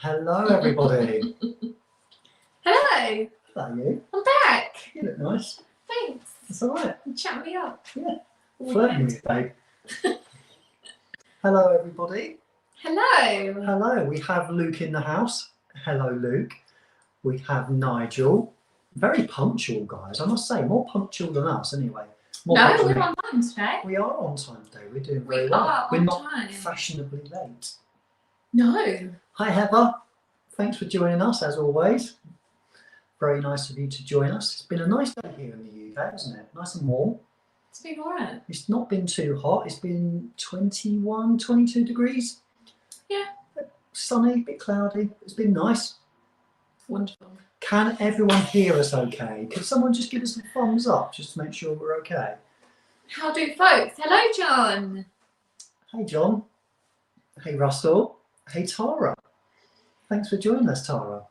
Hello, everybody. Hello. Hello, you. I'm back. You look nice. Thanks. That's all right. You chat me up. Yeah. Flirting with you, babe. Hello, everybody. Hello. Hello. We have Luke in the house. Hello, Luke. We have Nigel. Very punctual, guys. I must say, more punctual than us, anyway. More No, punctual we're than- on time today. We are on time today. We're doing very We well. are We're on not time. fashionably late. No. Hi, Heather. Thanks for joining us, as always. Very nice of you to join us. It's been a nice day here in the UK, hasn't it? Nice and warm. It's been alright. It's not been too hot. It's been 21, 22 degrees. Yeah. Sunny, a bit cloudy. It's been nice. Wonderful. Can everyone hear us okay? Could someone just give us a thumbs up just to make sure we're okay? How do folks? Hello, John. Hey, John. Hey, Russell. Hey, Tara. Thanks for joining us, Tara.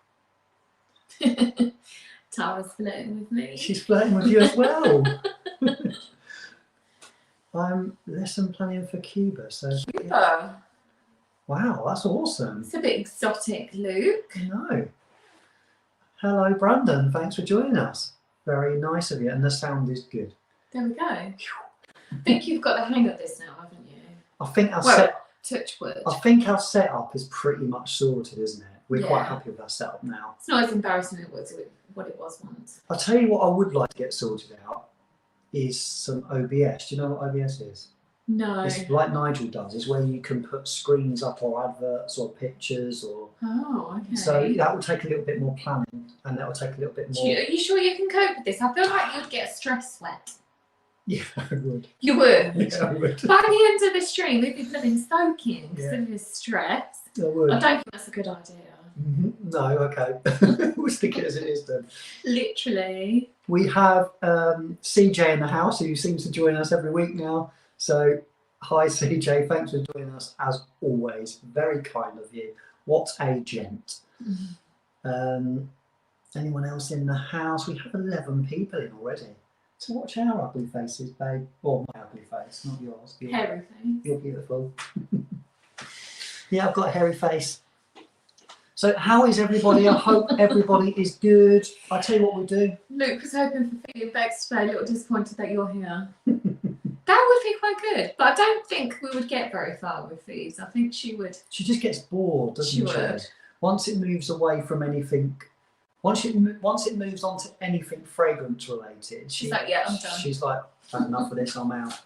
Tara's flirting with me. She's flirting with you as well. I'm lesson planning for Cuba, so Cuba. wow, that's awesome. It's a bit exotic, Luke. No. Hello, Brandon. Thanks for joining us. Very nice of you, and the sound is good. There we go. I think you've got the hang of this now, haven't you? I think our Touch wood. I think our setup is pretty much sorted, isn't it? We're quite happy with our setup now. It's not as embarrassing as what it was once. I'll tell you what I would like to get sorted out is some OBS. Do you know what OBS is? No. It's like Nigel does. It's where you can put screens up or adverts or pictures or. Oh, okay. So that will take a little bit more planning, and that will take a little bit more. Are you sure you can cope with this? I feel like you'd get a stress sweat. Yeah, I would. You would. Yeah, I would. By the end of the stream, we'd be living soaking because Yeah. of his stress. I would. I don't think that's a good idea. No, okay. We'll stick it as it is then. Literally. We have CJ in the house who seems to join us every week now. So, hi CJ, thanks for joining us as always. Very kind of you. What a gent. Anyone else in the house? We have 11 people in already. So watch our ugly faces, babe. Or my ugly face, not yours. Hairy face. You're beautiful. Yeah, I've got a hairy face. So how is everybody? I hope everybody is good. I'll tell you what we do. Luke was hoping for feedback today, a little disappointed that you're here. That would be quite good, but I don't think we would get very far with these. I think she would. She just gets bored, doesn't she? She would. Once it moves away from anything, once it moves on to anything fragrance related, She's like, yeah, I'm done. She's like, I've had enough of this, I'm out.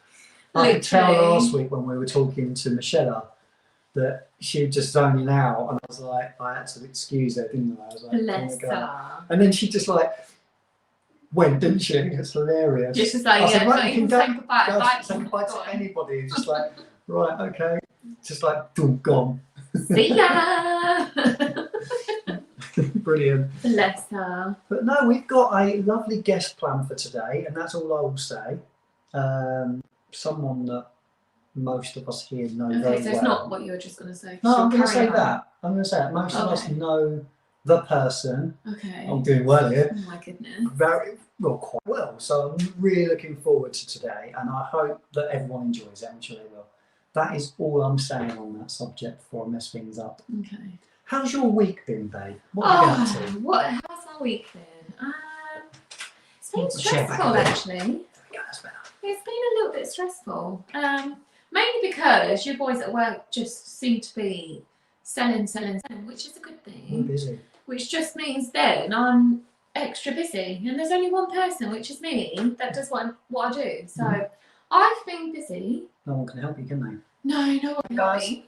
I could tell last week when we were talking to Michelle that she was just zoning out, and I was like, I had to excuse her, didn't I? I was like, Bless her. and then she just like went, didn't she? I think it's hilarious. Just as like, I said, yeah, right, not you can even go, saying goodbye. go Bye. say goodbye to anybody. It's just like, right, okay. Just like, boom, gone. See ya. Brilliant. Bless her. But no, we've got a lovely guest plan for today, and that's all I will say. Someone that most of us here know very well. Okay, so it's not what you were just going to say. No, I'm going to say on. that. I'm going to say that. Most of us know the person. Okay. I'm doing well here. Oh my goodness. Very well, quite well. So I'm really looking forward to today, and I hope that everyone enjoys it. I'm sure they will. That is all I'm saying on that subject before I mess things up. Okay. How's your week been, babe? What have you been up to? How's our week been? It's been stressful, actually. Yeah, that's better. It's been a little bit stressful. Mainly because you boys at work just seem to be selling, which is a good thing. We're busy. Which just means then I'm extra busy, and there's only one person, which is me, that does what I do. So I've been busy. No one can help you, can they? No one can help me.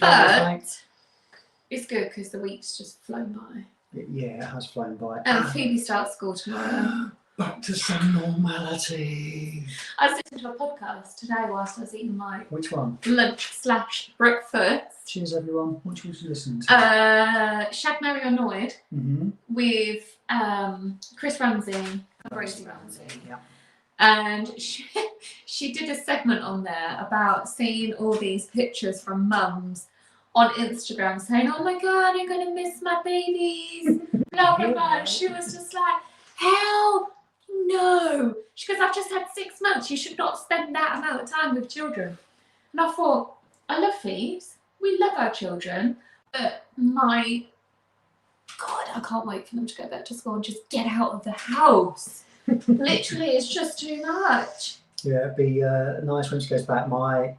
But it's good because the week's just flown by. yeah, it has flown by. And Phoebe starts school tomorrow. Back to some normality. I was listening to a podcast today whilst I was eating my Which one? lunch/breakfast. Cheers, everyone. Which one was you listening to? Shag, Marry, or Annoyed with Chris Ramsey and Rosie Ramsey. Yeah. And she did a segment on there about seeing all these pictures from mums on Instagram saying, oh my God, I'm going to miss my babies, blah, blah, blah. And she was just like, help, no. She goes, I've just had 6 months. You should not spend that amount of time with children. And I thought, I love thieves. We love our children. But my God, I can't wait for them to go back to school and just get out of the house. Literally, it's just too much. Yeah, it'd be nice when she goes back. My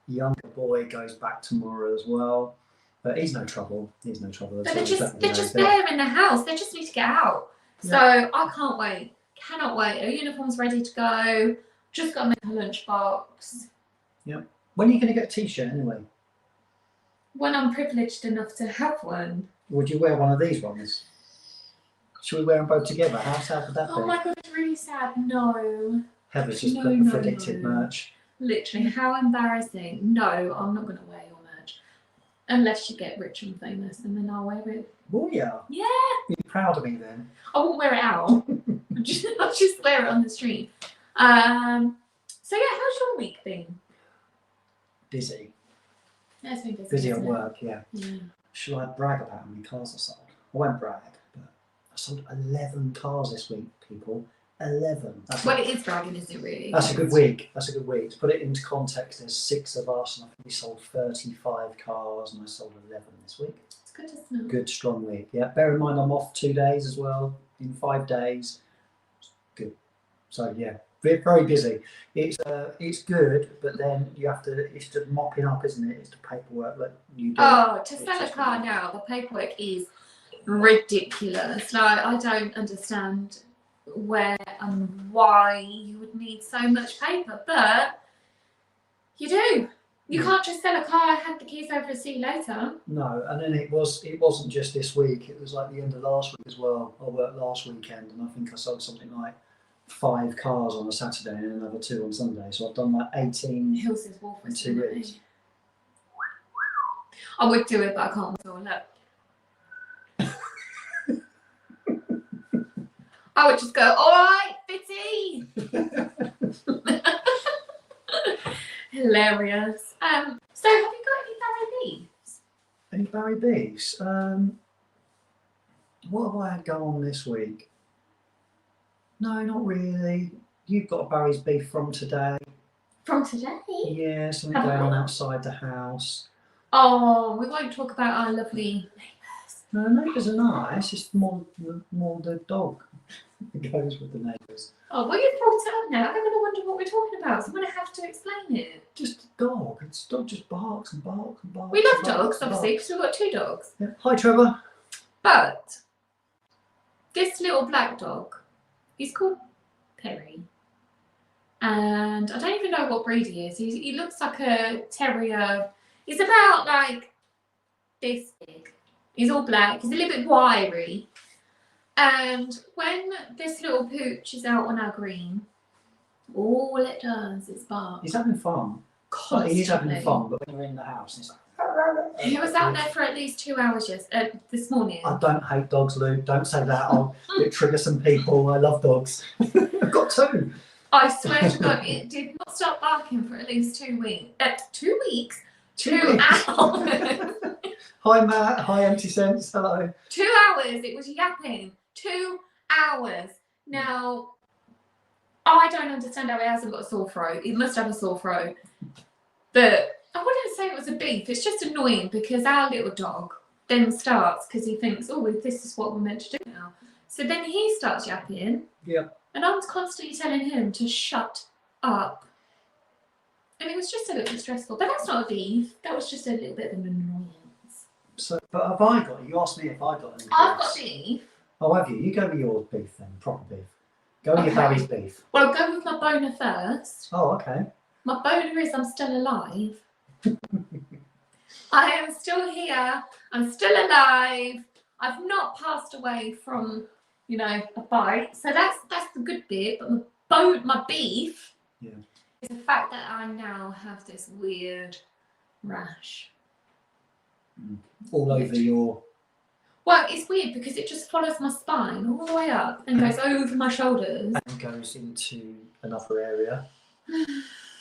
younger boy goes back tomorrow as well, but he's no trouble. He's no trouble at But all. they're just there in the house. They just need to get out. So I can't wait. Cannot wait. Our uniform's ready to go. Just got to make a lunchbox. Yeah. When are you going to get a t-shirt anyway? When I'm privileged enough to have one. Would you wear one of these ones? Should we wear them both together? How sad would that be? Oh my God, it's really sad. No. Heather's just put the Fragdicted merch. Literally, how embarrassing. No, I'm not going to wear your merch. Unless you get rich and famous, and then I'll wear it. Oh yeah. Yeah. You're proud of me then. I won't wear it out. I'll just wear it on the street. So yeah, how's your week been? Busy. Yeah, it's been busy. Busy at work, yeah. Yeah. Should I brag about how many cars I sold? I won't brag, but I sold 11 cars this week, people. 11. Well, it is bragging, isn't it, really? That's a good week. That's a good week. To put it into context, there's 6 of us, and I think we sold 35 cars, and I sold 11 this week. It's good, isn't it? Good, strong week. Yeah. Bear in mind, I'm off 2 days as well. In 5 days. Good. So yeah, very busy. It's good, but then it's just mopping up, isn't it? It's the paperwork that you do. Oh, to sell a car now, the paperwork is ridiculous. Like, I don't understand where and why you would need so much paper, but you do. You can't just sell a car, hand the keys over and see you later. No, and then it wasn't just this week. It was like the end of last week as well. I worked last weekend, and I think I sold something like 5 cars on a Saturday and another 2 on Sunday. So I've done like 18 Hills is Wolf in 2 weeks. I would do it, but I can't. So look. I would just go, all right, Fitzy. Hilarious. So have you got any Barry beefs? Any Barry beefs? What have I had go on this week? No, not really. You've got a Barry's beef from today. From today? Yeah, something going on outside the house. Oh, we won't talk about our lovely neighbours. No, neighbours are nice. It's more the dog that goes with the neighbours. Oh, well, you've brought it up now. I'm going to wonder what we're talking about, so I'm going to have to explain it. Just a dog. It's dog just barks and barks and barks. We love dogs, obviously, because we've got 2 dogs. Yeah. Hi, Trevor. But this little black dog, he's called Perry. And I don't even know what breed he is. He looks like a terrier. He's about like this big. He's all black. He's a little bit wiry. And when this little pooch is out on our green, all it does is bark. He's having fun. Constantly. He's having fun, but when you're in the house, it's like... He was out there for at least 2 hours this morning. I don't hate dogs, Luke. Don't say that. It triggers some people. I love dogs. I've got 2. I swear to God, it did not stop barking for at least 2 weeks. 2 weeks? 2 hours. Hi, Matt. Hi, Empty Sense. Hello. 2 hours. It was yapping. 2 hours. Now, I don't understand how he hasn't got a sore throat. He must have a sore throat. But I wouldn't say it was a beef. It's just annoying because our little dog then starts because he thinks, oh, this is what we're meant to do now. So then he starts yapping. Yeah. And I'm constantly telling him to shut up. And it was just a little bit stressful. But that's not a beef. That was just a little bit of an annoyance. So, but have I got? You asked me if I got any. I've got beef. Oh, have you? You go with your beef then, proper beef. Go with your Barry's beef. Well, I'll go with my boner first. Oh, okay. My boner is I'm still alive. I am still here. I'm still alive. I've not passed away from, a bite. So that's the good bit. But my beef is the fact that I now have this weird rash. All over your... Well, it's weird because it just follows my spine all the way up and goes over my shoulders. And goes into another area.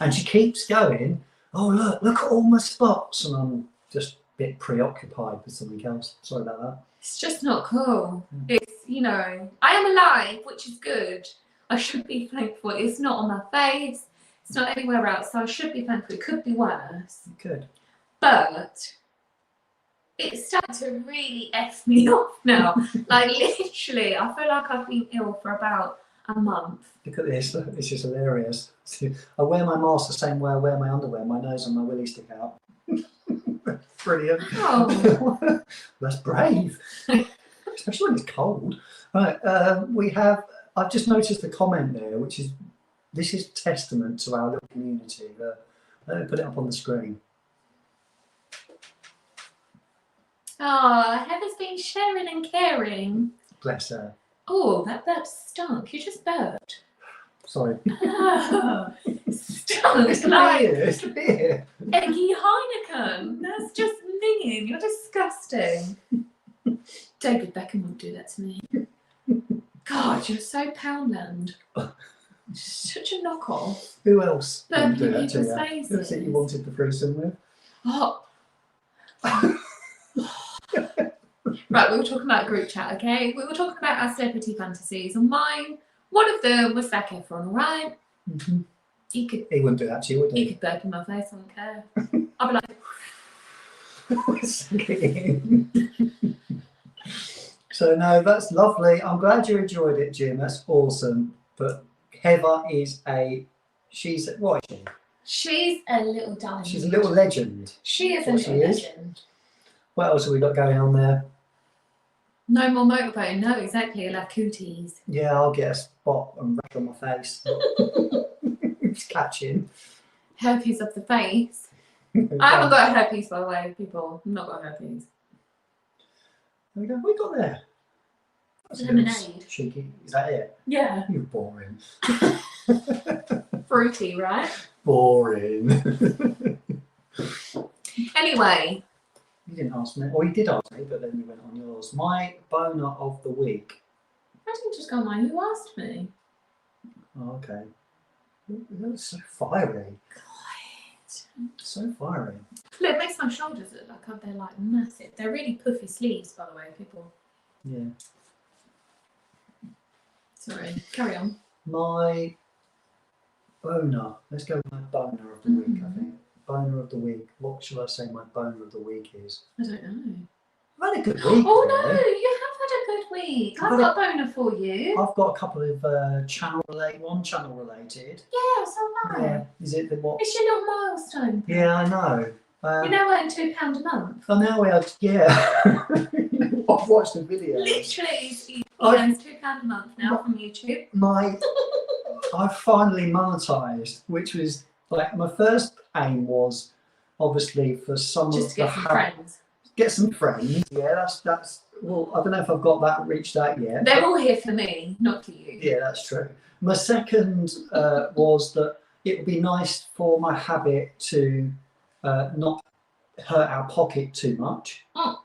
And she keeps going, oh, look at all my spots. And I'm just a bit preoccupied with something else. Sorry about that. It's just not cool. It's, I am alive, which is good. I should be thankful. It's not on my face. It's not anywhere else. So I should be thankful. It could be worse. Good. But it's starting to really F me off now. Like literally, I feel like I've been ill for about a month. Look at this. This is hilarious. I wear my mask the same way I wear my underwear. My nose and my willy stick out. Brilliant. Oh. That's brave. Especially when it's cold. Right. I've just noticed a comment there, which is, this is testament to our little community. Let me put it up on the screen. Oh, Heather's been sharing and caring. Bless her. Oh, that stunk. You just burped. Sorry. Oh, stunk. It's Like beer. It's the beer. eggy Heineken. That's just minging. You're disgusting. David Beckham would do that to me. God, you're so Poundland. Such a knockoff. Who else would Burping do in that to people's you? faces. Who was it you wanted the threesome with? Oh. Right, we were talking about group chat, okay? We were talking about our celebrity fantasies, and one of them was Zac Efron, right? Mm-hmm. He wouldn't do that to you, would he he? could burp in my face, I don't care. I'd be like, So no, that's lovely. I'm glad you enjoyed it, Jim. That's awesome. But Heather is what is she? she's a little diamond. She's a little legend. She is a What little legend. What else have we got going on there? No more motorboating, no, exactly, I'll have cooties. Yeah, I'll get a spot and rash on my face. It's catching. Herpes of the face. I haven't got herpes, by the way, people. I've not got herpes. There we go. What we got there? That's a Lemonade. little cheeky. Is that it? Yeah. You're boring. Fruity, right? Boring. Anyway. You didn't ask me. Or you did ask me, but then you went on yours. My boner of the week. I didn't just go on mine. You asked me. Oh, okay. That's so fiery. God. So fiery. Look, it makes my shoulders look like they're like massive. They're really puffy sleeves, by the way, people. Yeah. Sorry, carry on. My boner. Let's go with my boner of the week, I think. Boner of the week. What should I say my boner of the week is? I don't know. I've had a good week. Oh no, really. you have had a good week. I've I've had got a boner for you. I've got a couple of channel related. Yeah, so have I. Yeah. Is it the what? It's your little milestone. Yeah, I know. You're now earning £2 a month. Oh, now we are. Yeah. I've watched the video. Literally, he earns £2 a month now from YouTube. I finally monetised, which was like my first aim was obviously for someone Just to get some friends. Get some friends. Yeah, that's. Well, I don't know if I've got that, reached that yet. They're all here for me, not for you. Yeah, that's true. My second was that it would be nice for my habit to not hurt our pocket too much. Oh.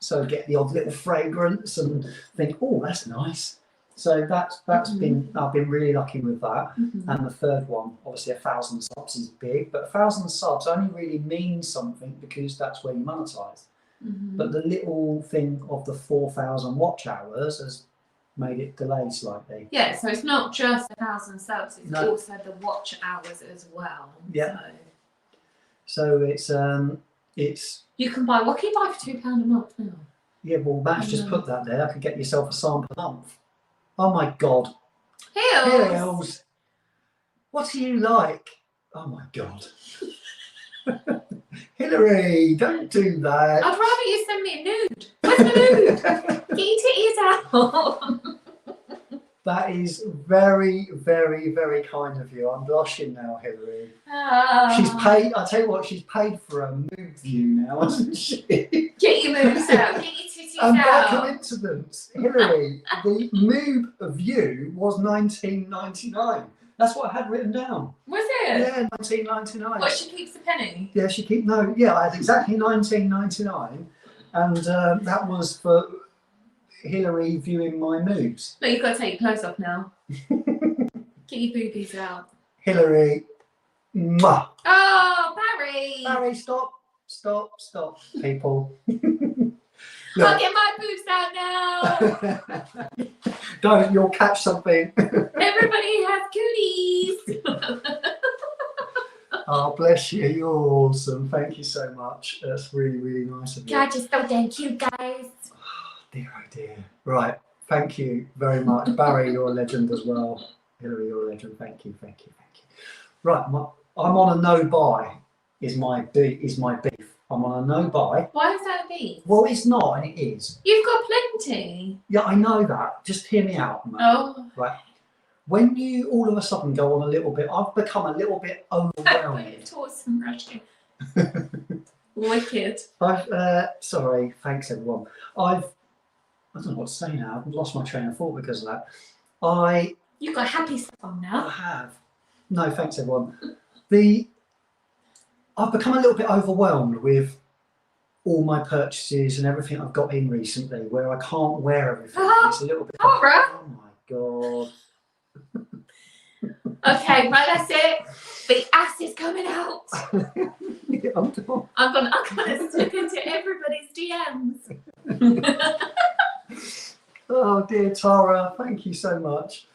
So get the odd little fragrance and think, oh, that's nice. So that's been, I've been really lucky with that. And the third one, obviously 1,000 subs is big, but 1,000 subs only really means something because that's where you monetize. But the little thing of the 4,000 watch hours has made it delay slightly. Yeah, so it's not just 1,000 subs, it's No. also the watch hours as well. Yeah. So it's. You can buy, what can you buy for £2 a month now? Yeah, well, Matt's just put that there. I could get yourself a sample a month. Oh my God. Hills! What are you like? Oh my God. Hillary, don't do that. I'd rather you send me a nude. Where's the nude? Get your titties out. That is very, very, very kind of you. I'm blushing now, Hillary. She's paid. I tell you what, she's paid for a move view now, hasn't she? Get your moves out. Get your titties And by out. coincidence, Hillary, the move view was 1999. That's what I had written down. Was it? Yeah, 1999. What, she keeps a penny? Yeah, I had exactly 1999, and that was for Hillary viewing my moves. Look, you've got to take your clothes off now. Get your boobies out. Hillary, mwah. Oh, Barry! Barry, stop, people. I'll get my boobs out now. Don't, you'll catch something. Everybody has cooties. Oh, bless you. You're awesome. Thank you so much. That's really, really nice of you. God, you're so damn cute, guys. Dear, oh dear. Right. Thank you very much. Barry, you're a legend as well. Hillary, you're a legend. Thank you, thank you, thank you. Right. I'm on a no buy. Is my beef. I'm on a no buy. Why is that a beef? Well, it's not, and it is. You've got plenty. Yeah, I know that. Just hear me out, mate. Oh. Right. When you all of a sudden go on a little bit, I've become a little bit overwhelmed. Towards some rushing. Wicked. Sorry, thanks everyone. I don't know what to say now. I've lost my train of thought because of that. You've got happy stuff on now. I have. No, thanks everyone. I've become a little bit overwhelmed with all my purchases and everything I've got in recently, where I can't wear everything. It's a little bit. Oh my god. Okay, right, that's it. The acid's coming out. Yeah, I'm gonna slip into everybody's DMs. Oh dear Tara, thank you so much.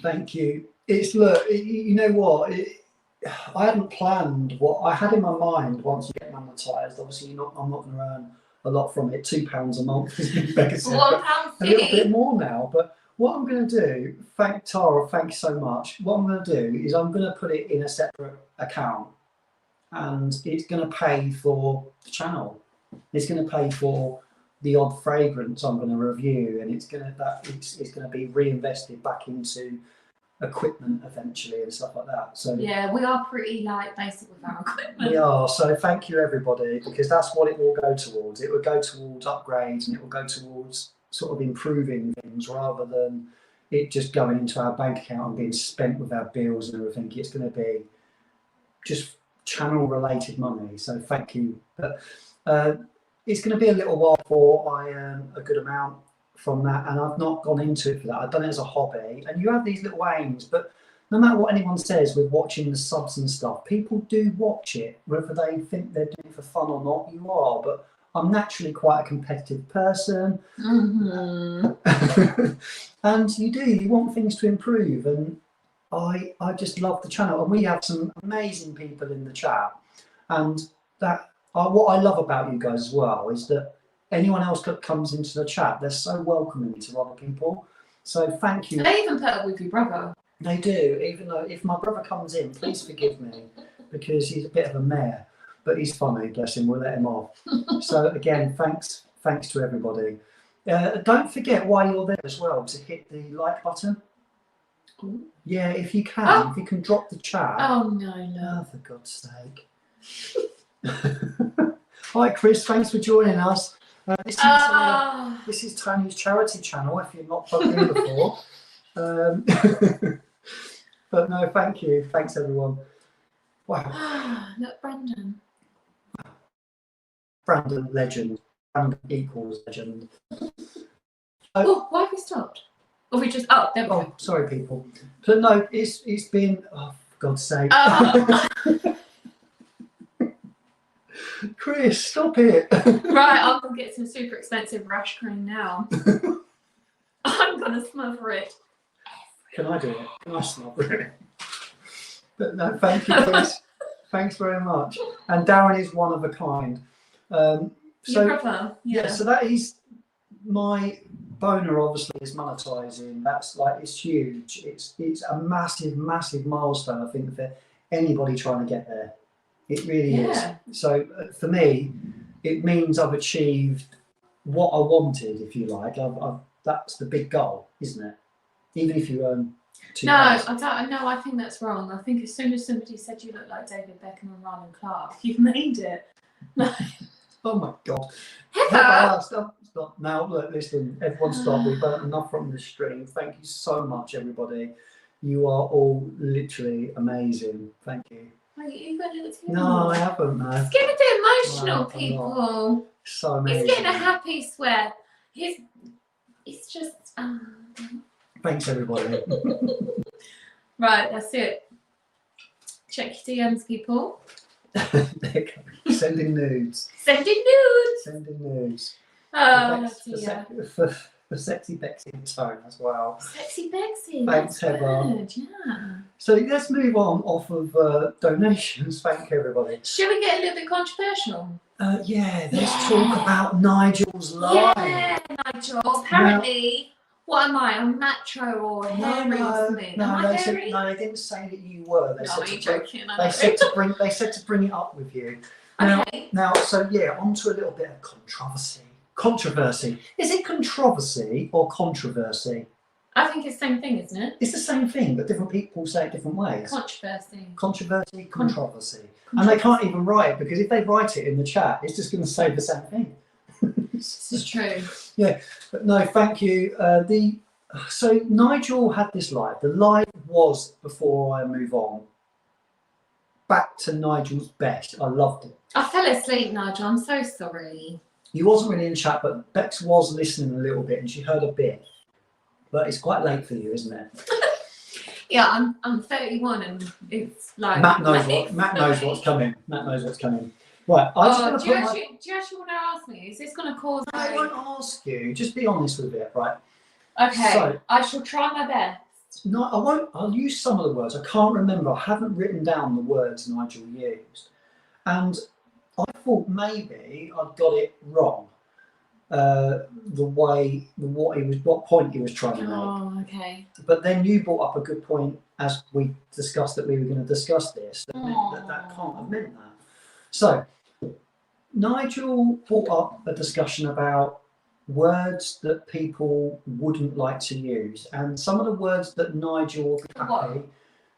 Thank you. You know what? I hadn't planned what I had in my mind once you get monetized. Obviously, I'm not going to earn a lot from it. £2 a month is Becca said, £1 a little bit more now. But what I'm going to do, thank you so much. What I'm going to do is I'm going to put it in a separate account, and it's going to pay for the channel. It's going to pay for the odd fragrance I'm going to review, and it's going to be reinvested back into equipment eventually and stuff like that. So yeah, we are pretty basic with our equipment. We are. So thank you everybody, because that's what it will go towards. It will go towards upgrades, and it will go towards sort of improving things rather than it just going into our bank account and being spent with our bills and everything. It's going to be just channel related money. So thank you. But it's going to be a little while before I earn a good amount from that, and I've not gone into it for that. I've done it as a hobby, and you have these little aims, but no matter what anyone says with watching the subs and stuff, people do watch it, whether they think they're doing it for fun or not. You are, but I'm naturally quite a competitive person. Mm-hmm. And you want things to improve, and I just love the channel, and we have some amazing people in the chat, and that what I love about you guys as well is that anyone else that comes into the chat, they're so welcoming to other people. So thank you. They even put up with your brother. They do, even though if my brother comes in, please forgive me, because he's a bit of a mare, but he's funny, bless him, we'll let him off. So again, thanks to everybody. Don't forget while you're there as well to hit the like button. Ooh. Yeah, if you can, if you can drop the chat. Oh no. Oh, for God's sake. Hi Chris, thanks for joining us. This is Tony's charity channel, if you're not plugged in before. But no, thank you. Thanks, everyone. Wow. Look, Brandon. Brandon, legend. Brandon equals legend. Oh, why have we stopped? Or we just, there we go. Sorry, people. But no, it's been, for God's sake. Chris, stop it. Right, I'm going to get some super expensive rash cream now. I'm going to smother it. Can I do it? Can I smother it? But no, thank you, Chris. Thanks very much. And Darren is one of a kind. Your brother? Yeah, so that is my boner, obviously, is monetizing. That's it's huge. It's a massive, massive milestone, I think, for anybody trying to get there. It really is. So for me, it means I've achieved what I wanted, if you like. That's the big goal, isn't it? Even if you earn £2. No, I think that's wrong. I think as soon as somebody said you look like David Beckham and Ryan Clark, you've made it. Oh my God. Heather! Stop. Now, look, listen, everyone stop. We've done enough from the stream. Thank you so much, everybody. You are all literally amazing. Thank you. Wait, you've got a little tear. No, I haven't, no. It's getting a bit emotional, No, people. So amazing. He's getting a happy sweat. It's just... Thanks, everybody. Right, that's it. Check your DMs, people. Sending nudes. Sending nudes. Sending nudes. Oh, dear. the sexy Bexy tone as well. Sexy Bexy. Thanks, That's Heather. good, yeah. So let's move on off of donations. Thank you, everybody. Should we get a little bit controversial? Yeah, let's talk about Nigel's lie. Yeah, Nigel. Apparently, what am I? I'm macho or hairy or something? Am I hairy? No, they didn't say that you were. They No, said you're joking. They said to bring it up with you. Now, so yeah, onto a little bit of controversy. Controversy. Is it controversy or controversy? I think it's the same thing, isn't it? It's the same thing, but different people say it different ways. Controversy. Controversy, controversy. And they can't even write it, because if they write it in the chat, it's just going to say the same thing. This is true. Yeah, but no, thank you. So Nigel had this live. The live was, before I move on, back to Nigel's best. I loved it. I fell asleep, Nigel. I'm so sorry. You wasn't really in chat, but Bex was listening a little bit, and she heard a bit. But it's quite late for you, isn't it? Yeah, I'm 31, and it's like Matt knows what's coming. Matt knows what's coming. Right. Do you actually want to ask me? Is this going to cause? I won't ask you. Just be honest with it, right? Okay. So, I shall try my best. No, I won't. I'll use some of the words. I can't remember. I haven't written down the words Nigel used, and I thought maybe I'd got it wrong. What point he was trying to make. Oh, okay. But then you brought up a good point as we discussed that we were going to discuss this. That can't have meant that. So Nigel brought up a discussion about words that people wouldn't like to use, and some of the words that Nigel would be happy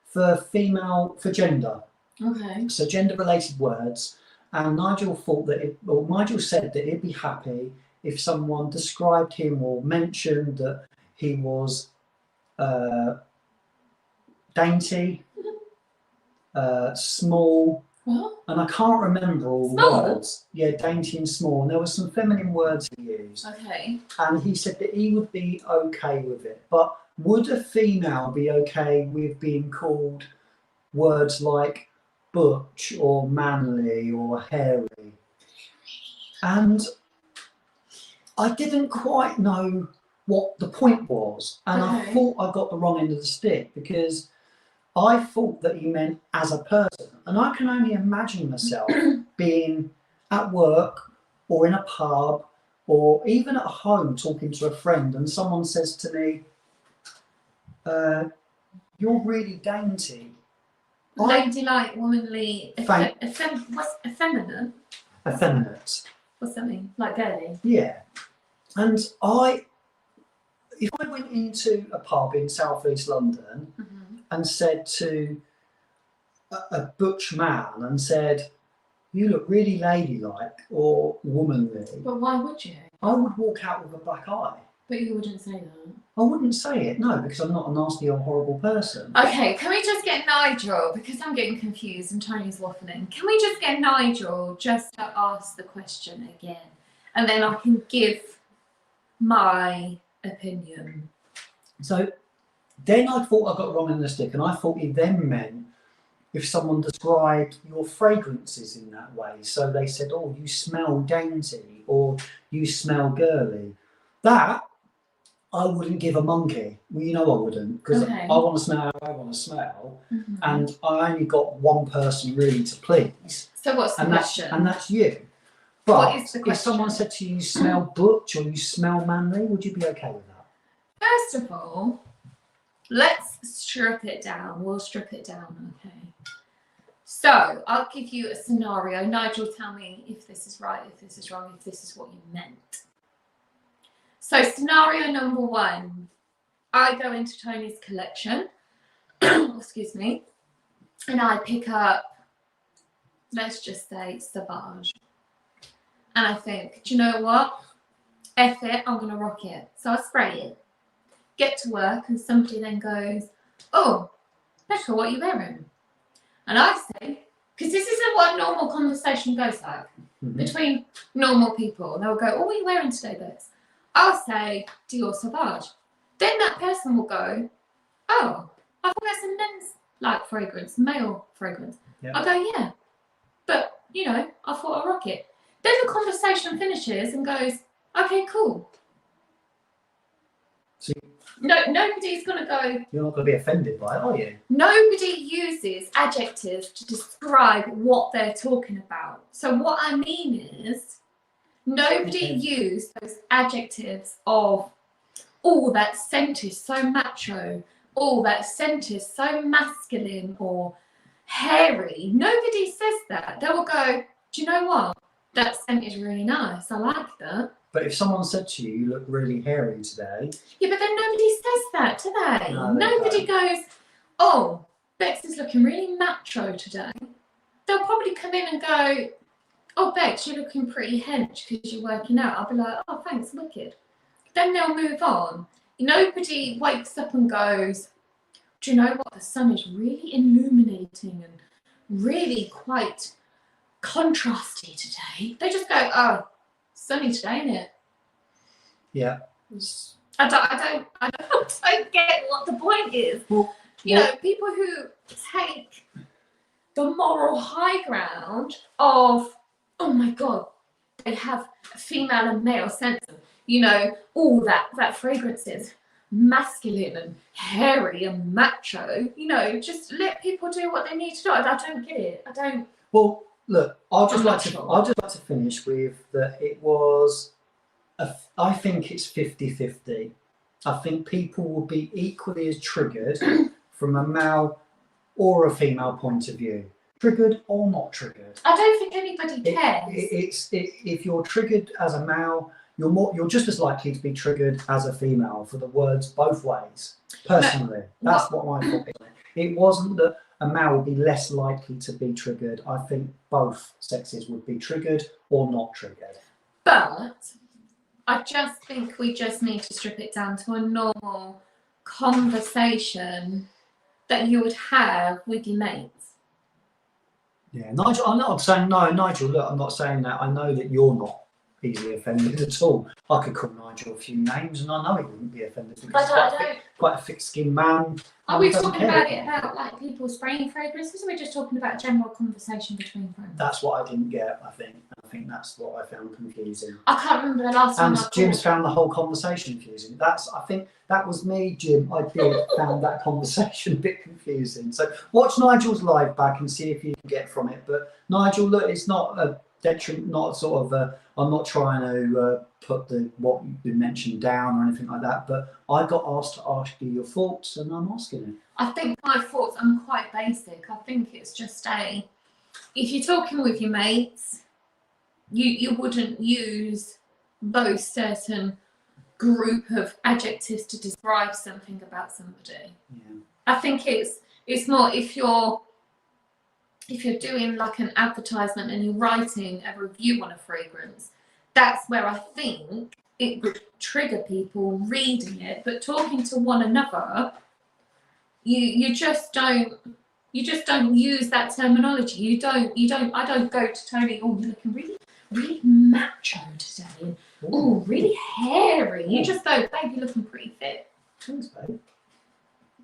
for gender. Okay. So gender-related words, and Nigel thought that Nigel said that he'd be happy if someone described him or mentioned that he was dainty, small, and I can't remember all the words. Yeah, dainty and small. And there were some feminine words he used. Okay. And he said that he would be okay with it. But would a female be okay with being called words like butch or manly or hairy? And I didn't quite know what the point was, and I thought I got the wrong end of the stick, because I thought that he meant as a person, and I can only imagine myself being at work or in a pub or even at home talking to a friend, and someone says to me, "You're really dainty." Ladylike, womanly, what's effeminate? Effeminate. What's that mean? Like girly? Yeah. And if I went into a pub in southeast London and said to a butch man and said, "You look really ladylike or womanly," But why would you? I would walk out with a black eye. But you wouldn't say that. I wouldn't say it, no, because I'm not a nasty or horrible person. Okay, can we just get Nigel, because I'm getting confused and Tony's waffling, can we just get Nigel just to ask the question again? And then I can give my opinion. So then I thought I got wrong in the stick, and I thought he then meant if someone described your fragrances in that way. So they said, "Oh, you smell dainty," or "You smell girly." That I wouldn't give a monkey. Well, you know I wouldn't, because I want to smell how I want to smell, and I only got one person really to please. So what's the question? And that's you. But what is the question? If someone said to you, "You smell butch" or "You smell manly," would you be okay with that? First of all, let's strip it down. We'll strip it down, okay? So I'll give you a scenario. Nigel, tell me if this is right, if this is wrong, if this is what you meant. So scenario number one, I go into Tony's collection, excuse me, and I pick up, let's just say, Sauvage. And I think, do you know what? F it, I'm going to rock it. So I spray it, get to work, and somebody then goes, "Oh, Becca, what are you wearing?" And I say, because this isn't what normal conversation goes like between normal people. They'll go, "Oh, what are you wearing today, Bex?" I'll say, "Dior Sauvage." Then that person will go, "Oh, I thought that's a men's like fragrance, male fragrance." Yeah. I go, "Yeah, but you know, I thought I'd rock it." Then the conversation finishes and goes, "Okay, cool." So No, nobody's going to go. you're not going to be offended by it, are you? Nobody uses adjectives to describe what they're talking about. So what I mean is, nobody used those adjectives of, oh, that scent is so macho, oh, that scent is so masculine or hairy. Nobody says that. They will go, do you know what? That scent is really nice. I like that. But if someone said to you, you look really hairy today. Yeah, but then nobody says that, do they? No, they Nobody goes, oh, Bex is looking really macho today. They'll probably come in and go, oh, Bex, you're looking pretty hench because you're working out. I'll be like, oh, thanks, wicked. Then they'll move on. Nobody wakes up and goes, do you know what? The sun is really illuminating and really quite contrasty today. They just go, oh, sunny today, isn't it? Yeah. I don't get what the point is. Well, you know, people who take the moral high ground of, oh my God, they have a female and male sense of, you know, all that fragrance is masculine and hairy and macho. You know, just let people do what they need to do. I don't get it. I don't. Well, look, I'll just like to finish with that. It was, I think it's 50-50. I think people will be equally as triggered from a male or a female point of view. Triggered or not triggered. I don't think anybody cares. If you're triggered as a male, you're just as likely to be triggered as a female for the words both ways. Personally, that's what my thought is. It wasn't that a male would be less likely to be triggered. I think both sexes would be triggered or not triggered. But I just think we just need to strip it down to a normal conversation that you would have with your mates. Yeah, Nigel, I'm not saying, no, Nigel, look, I'm not saying that. I know that you're not easily offended at all. I could call Nigel a few names and I know he wouldn't be offended because he's quite a thick-skinned man. Are we talking about it about like people spraying fragrances, or are we just talking about general conversation between friends? That's what I didn't get, I think. I think that's what I found confusing. I can't remember the last time. And Jim's found the whole conversation confusing. I think that was me, Jim. I did found that conversation a bit confusing. So watch Nigel's live back and see if you can get from it. But Nigel, look, it's not a detriment, not sort of a, I'm not trying to put what you mentioned down or anything like that, but I got asked to ask you your thoughts and I'm asking it. I think my thoughts, I'm quite basic. I think it's just if you're talking with your mates, you wouldn't use those certain group of adjectives to describe something about somebody. Yeah. I think it's more if you're doing like an advertisement and you're writing a review on a fragrance, that's where I think it would trigger people reading it. But talking to one another, you just don't use that terminology. I don't go to Tony, oh, you're looking really macho today, and oh, really hairy. You just go, babe, you're looking pretty fit. Thanks, babe.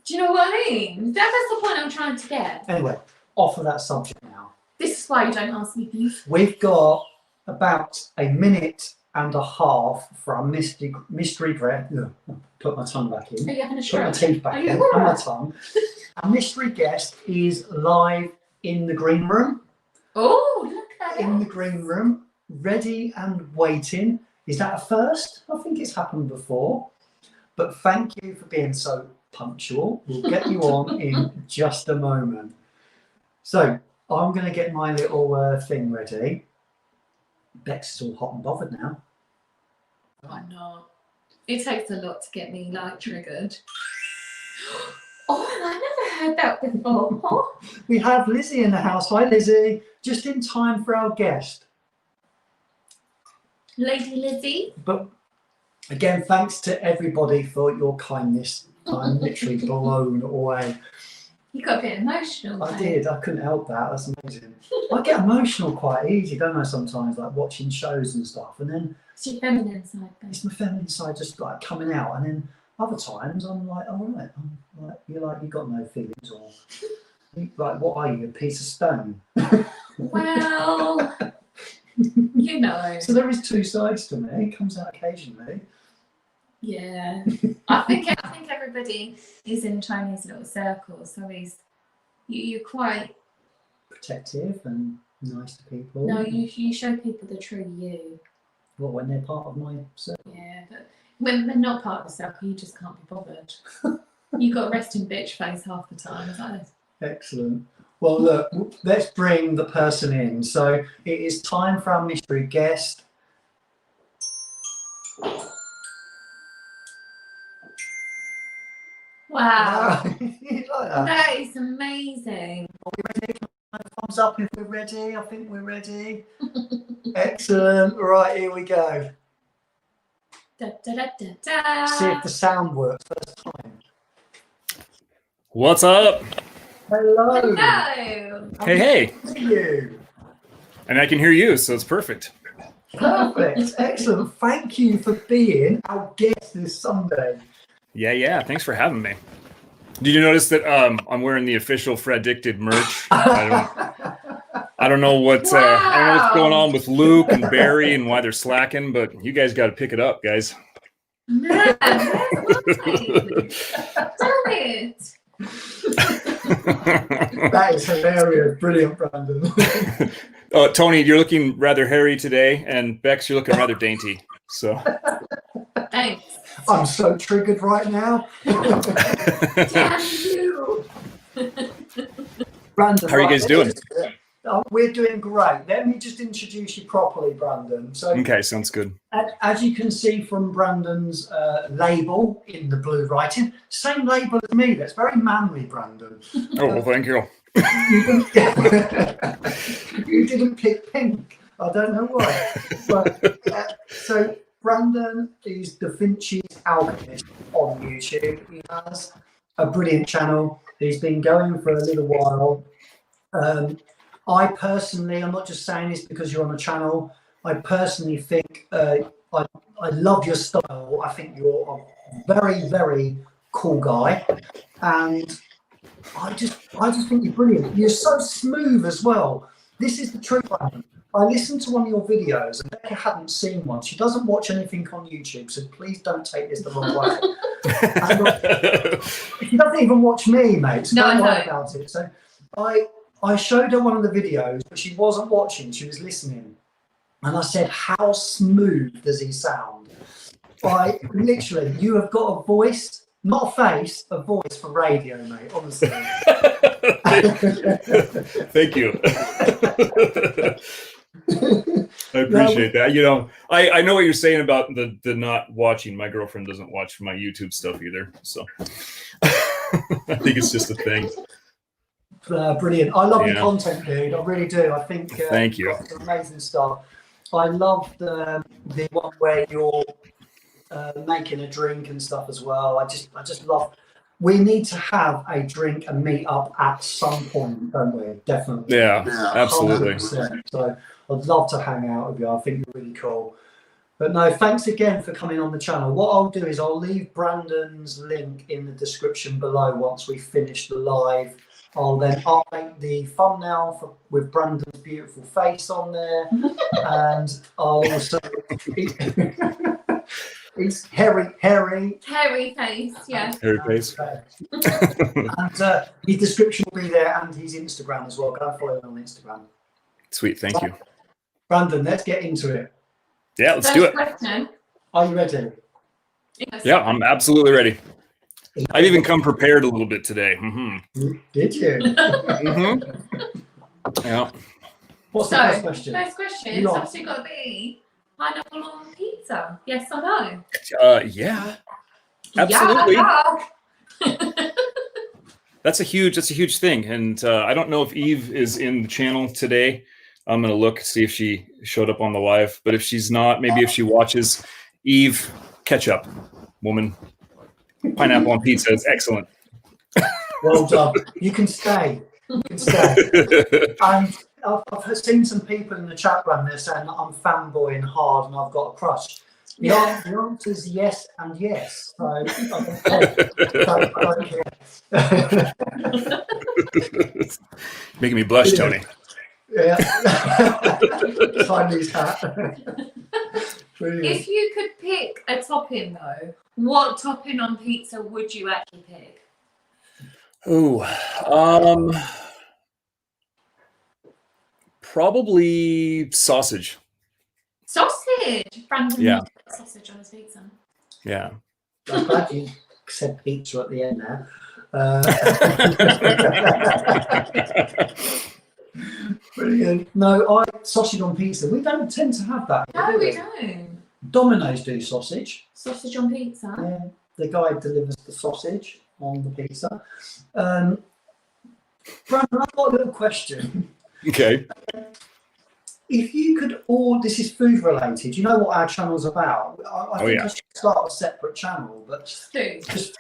Do you know what I mean? That's the point I'm trying to get. Anyway, off of that subject now. This is why you don't ask me beef. We've got about a minute and a half for our mystery guest. Put my tongue back in. Are you having a Put stroke? my teeth back in and my tongue. Our mystery guest is live in the green room. Oh, look at In it. the green room, ready and waiting. Is that a first? I think it's happened before. But thank you for being so punctual. We'll get you on in just a moment. So I'm going to get my little thing ready. Bex is all hot and bothered now. I'm not. It takes a lot to get me like triggered. Oh, I never heard that before. We have Lizzie in the house. Hi, Lizzie. Just in time for our guest. Lady Lizzie. But again, thanks to everybody for your kindness. I'm literally blown away. You got a bit emotional. I did. I couldn't help that. That's amazing. I get emotional quite easy, don't I? Sometimes, like watching shows and stuff, and then It's your feminine side, though. it's my feminine side just like coming out, and then other times I'm like, all right, I'm like, you're like, you got no feelings, or like, what are you, a piece of stone? Well, you know. So there is two sides to me. It comes out occasionally. Yeah. I think everybody is in Chinese little circles, so you're quite protective and nice to people. No, you show people the true you. Well, when they're part of my circle. Yeah, but when they're not part of the circle, you just can't be bothered. You got a resting bitch face half the time. Is that it? Excellent. Well, look, let's bring the person in. So it is time for our mystery guest. Wow. You like that? That is amazing. Are we ready? Thumbs up if we're ready. I think we're ready. Excellent. Right, here we go. Da, da, da, da, da. See if the sound works first time. What's up? Hello. Hello. Hey. How are you? And I can hear you, so it's perfect. Perfect. Excellent. Thank you for being our guest this Sunday. Yeah. Thanks for having me. Did you notice that I'm wearing the official Fragdicted merch? I don't know what's going on with Luke and Barry and why they're slacking, but you guys got to pick it up, guys. Man, where's mine? Damn it. That is hilarious. Brilliant, Brandon. Tony, you're looking rather hairy today, and Bex, you're looking rather dainty. So Thanks. I'm so triggered right now. Damn you. Brandon, how are you guys doing? We're doing great. Let me just introduce you properly, Brandon. So, Okay, sounds good. as you can see from Brandon's label in the blue writing, same label as me. That's very manly, Brandon. Oh, well, thank you. You didn't pick pink. I don't know why. But so Brandon is DaVinci's Alchemyst on YouTube. He has a brilliant channel. He's been going for a little while. I personally, I'm not just saying this because you're on the channel. I personally think I love your style. I think you're a very, very cool guy, and I just think you're brilliant. You're so smooth as well. This is the truth, Brandon. I listened to one of your videos, and Becca hadn't seen one. She doesn't watch anything on YouTube, so please don't take this the wrong way. She doesn't even watch me, mate. So don't worry about it. So I showed her one of the videos, but she wasn't watching. She was listening, and I said, "How smooth does he sound?" Literally, you have got a voice. Not a face, a voice for radio, mate, honestly. Thank you. I appreciate that. You know, I know what you're saying about the not watching. My girlfriend doesn't watch my YouTube stuff either, so I think it's just a thing. Brilliant. I love your content, dude. I really do. I think thank you. It's amazing stuff. I love the one where you're making a drink and stuff as well. I just love. We need to have a drink and meet up at some point, don't we? Definitely. Yeah, absolutely. 100%. So I'd love to hang out with you. I think you're really cool. But no, thanks again for coming on the channel. What I'll do is I'll leave Brandon's link in the description below once we finish the live. I'll then update the thumbnail with Brandon's beautiful face on there, and I'll also. It's hairy face, yeah. Hairy face. And his description will be there, and his Instagram as well. Go and follow him on Instagram. Sweet, thank you. Brandon, let's get into it. Yeah, let's do it. Question. Are you ready? Yeah, I'm absolutely ready. I've even come prepared a little bit today. Did you? Yeah. What's the first question? First question is obviously got to be pineapple on pizza. Yes or no? Yeah. Absolutely. Yeah. That's a huge thing. And I don't know if Eve is in the channel today. I'm gonna look, see if she showed up on the live. But if she's not, maybe if she watches, Eve, catch up, woman. Pineapple on pizza is excellent. Well done. You can stay. You can stay. And I've seen some people in the chat room there saying that I'm fanboying hard and I've got a crush. The answer is yes and yes. So I don't care. Making me blush, Tony. Yeah. Chinese hat. Brilliant. If you could pick a topping though, what topping on pizza would you actually pick? Ooh, probably sausage. Sausage. Brandon Yeah. needs sausage on his pizza. Yeah. I'm glad you said pizza at the end there. Brilliant. No, sausage on pizza. We don't tend to have that. No, do we don't. Domino's do sausage. Sausage on pizza. Yeah, the guy delivers the sausage on the pizza. Brandon, I've got a little question. Okay. If you could order, this is food related, you know what our channel's about? I think I should start a separate channel, but just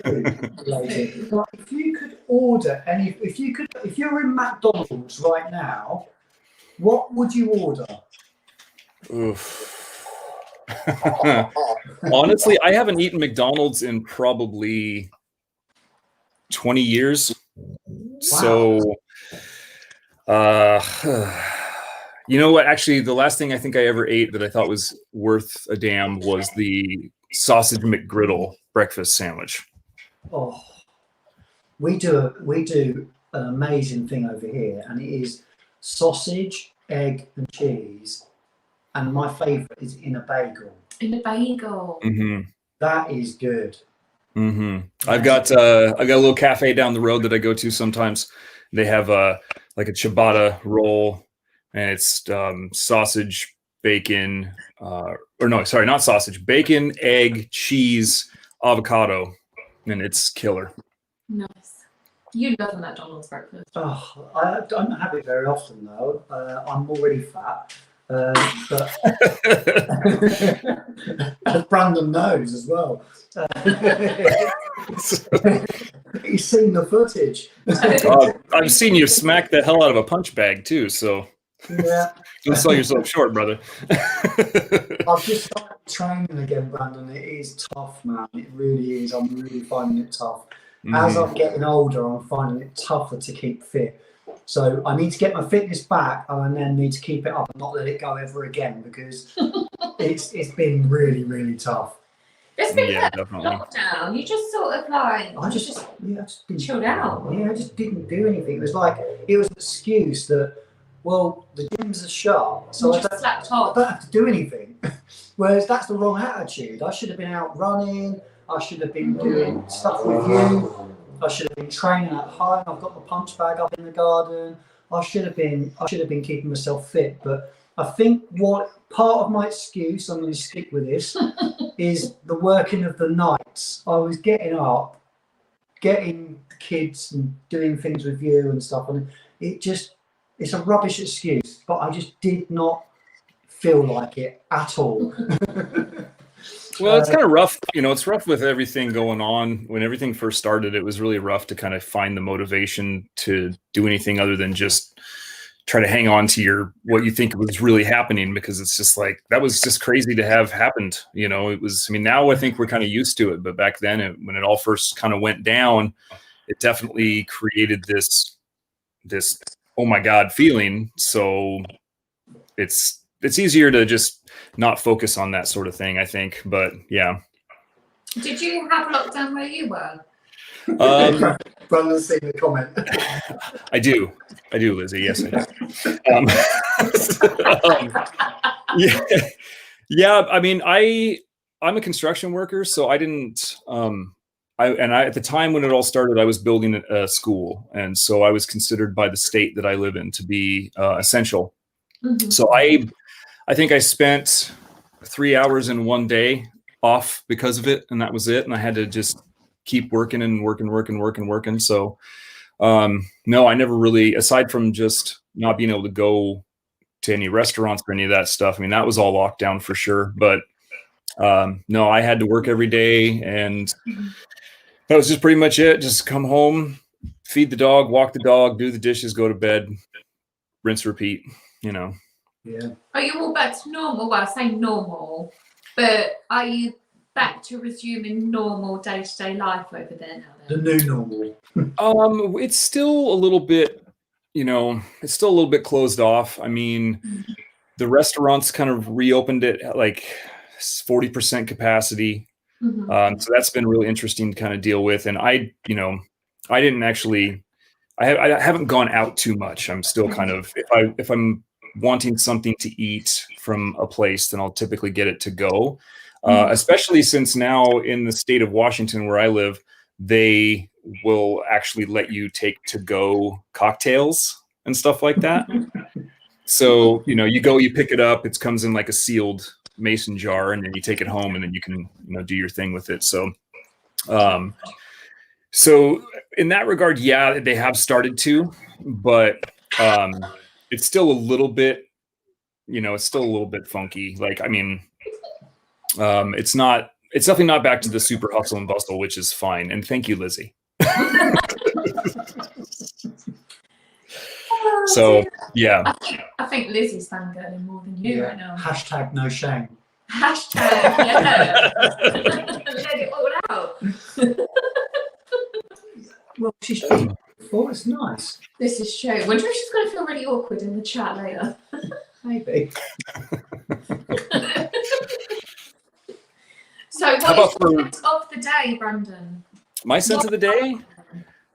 food related. Like, if you could order if you're in McDonald's right now, what would you order? Oof. Honestly, I haven't eaten McDonald's in probably 20 years. Wow. So, you know what? Actually, the last thing I think I ever ate that I thought was worth a damn was the sausage McGriddle breakfast sandwich. Oh, we do an amazing thing over here, and it is sausage, egg, and cheese. And my favourite is in a bagel. In a bagel. Mm-hmm. That is good. Mm-hmm. I've got a little cafe down the road that I go to sometimes. They have like a ciabatta roll. And it's sausage, bacon, or no, sorry, not sausage, bacon, egg, cheese, avocado, and it's killer. Nice. You love a McDonald's breakfast. Oh, I don't have it very often though. I'm already fat, but as Brandon knows as well. He's seen the footage. I've seen you smack the hell out of a punch bag too, so. Yeah. Don't sell yourself short, brother. I've just started training again, Brandon. It is tough, man. It really is. I'm really finding it tough. As I'm getting older, I'm finding it tougher to keep fit. So I need to get my fitness back, and then need to keep it up and not let it go ever again, because it's been really, really tough. It's been lockdown. You just sort of like I just didn't, chilled out. Yeah, I just didn't do anything. It was like it was an excuse that, well, the gyms are shut, so I don't have to do anything. Whereas that's the wrong attitude. I should have been out running. I should have been doing stuff with you. I should have been training at home. I've got the punch bag up in the garden. I should have been keeping myself fit. But I think what part of my excuse, I'm going to stick with this, is the working of the nights. I was getting up, getting the kids and doing things with you and stuff, and it's a rubbish excuse, but I just did not feel like it at all. Well, it's kind of rough. You know, it's rough with everything going on. When everything first started, it was really rough to kind of find the motivation to do anything other than just try to hang on to what you think was really happening, because it's just like, that was just crazy to have happened. You know, it was, I mean, now I think we're kind of used to it, but back then when it all first kind of went down, it definitely created this, oh my God feeling. So it's easier to just not focus on that sort of thing, I think. But yeah. Did you have lockdown where you were? Brandon's seen the comment. I do, Lizzie. Yes, I do. Yeah. I mean, I'm a construction worker, so I didn't. At the time when it all started, I was building a school, and so I was considered by the state that I live in to be essential. Mm-hmm. So I think I spent 3 hours in one day off because of it, and that was it. And I had to just keep working and working. So no, I never really, aside from just not being able to go to any restaurants or any of that stuff, I mean, that was all locked down for sure. But no, I had to work every day, and that was just pretty much it. Just come home, feed the dog, walk the dog, do the dishes, go to bed, rinse, repeat, you know. Yeah. Are you all back to normal? Well, I say normal, but are you back to resuming normal day-to-day life over there now then? The new normal. It's still a little bit, you know, it's still a little bit closed off. I mean, the restaurants kind of reopened it like 40% capacity. So that's been really interesting to kind of deal with. And I didn't actually, I haven't gone out too much. I'm still kind of, if I'm wanting something to eat from a place, then I'll typically get it to go. Especially since now in the state of Washington where I live, they will actually let you take to go cocktails and stuff like that. So, you go, you pick it up, it comes in like a sealed mason jar, and then you take it home, and then you can, do your thing with it. So, so in that regard, yeah, they have started to, but it's still a little bit, it's still a little bit funky. Like, I mean, it's definitely not back to the super hustle and bustle, which is fine. And thank you, Lizzie. So yeah, I think Lizzie's fangirling more than you right now. Hashtag no shame. Hashtag yeah. Let it all out. Well, she's oh, it's nice. This is true. Wonder if she's going to feel really awkward in the chat later. Maybe. So what is the scent of the day, Brandon? My scent of the day?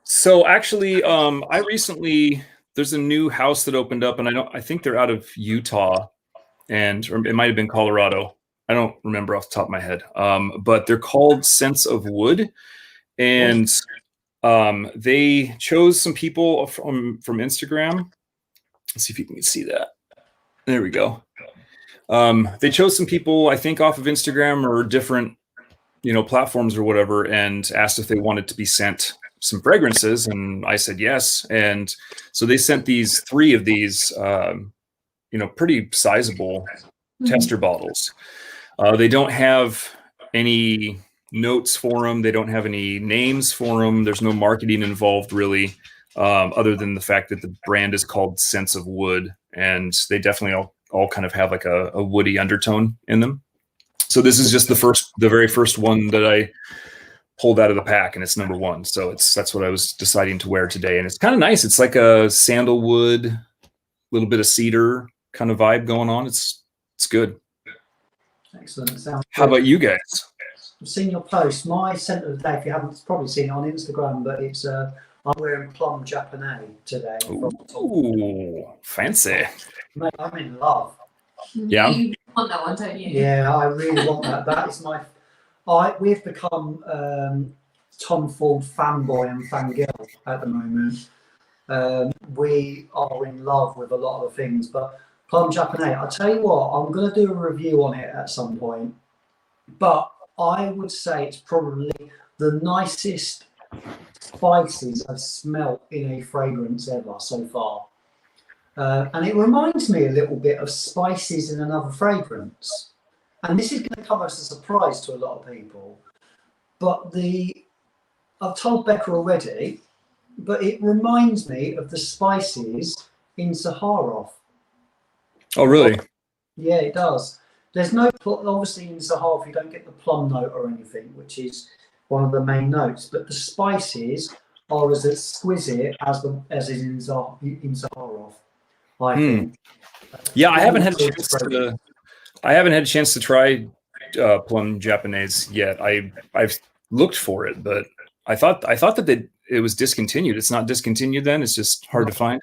So actually, I recently, there's a new house that opened up, and I think they're out of Utah, or it might have been Colorado. I don't remember off the top of my head. But they're called Scents of Wood, and they chose some people from Instagram. Let's see if you can see that. There we go. They chose some people, I think, off of Instagram or different, platforms or whatever, and asked if they wanted to be sent some fragrances, and I said yes. And so they sent three of these, pretty sizable tester bottles. They don't have any notes for them. They don't have any names for them. There's no marketing involved really, other than the fact that the brand is called Scents of Wood, and they definitely all kind of have like a woody undertone in them. So this is just the very first one that I pulled out of the pack, and it's number 1. So that's what I was deciding to wear today, and it's kind of nice. It's like a sandalwood, a little bit of cedar kind of vibe going on. It's good. Excellent. Sounds How about you guys? I've seen your post. My scent of the day, if you haven't probably seen it on Instagram, but it's I'm wearing plum japonais today. Ooh, fancy. Mate, I'm in love. Yeah. You want that one, don't you? Yeah, I really want that. That is we've become Tom Ford fanboy and fangirl at the moment. We are in love with a lot of things, but plum japonais, I'll tell you what, I'm going to do a review on it at some point, but I would say it's probably the nicest spices I've smelt in a fragrance ever so far. And it reminds me a little bit of spices in another fragrance. And this is going to come as a surprise to a lot of people. But I've told Becca already, but it reminds me of the spices in Saharov. Oh, really? Yeah, it does. There's no, obviously in Saharov you don't get the plum note or anything, which is one of the main notes. But the spices are as exquisite as is in Saharov. I think. Yeah, I haven't had a chance to try plum japonais yet. I've looked for it, but I thought that it was discontinued. It's not discontinued then. It's just hard to find.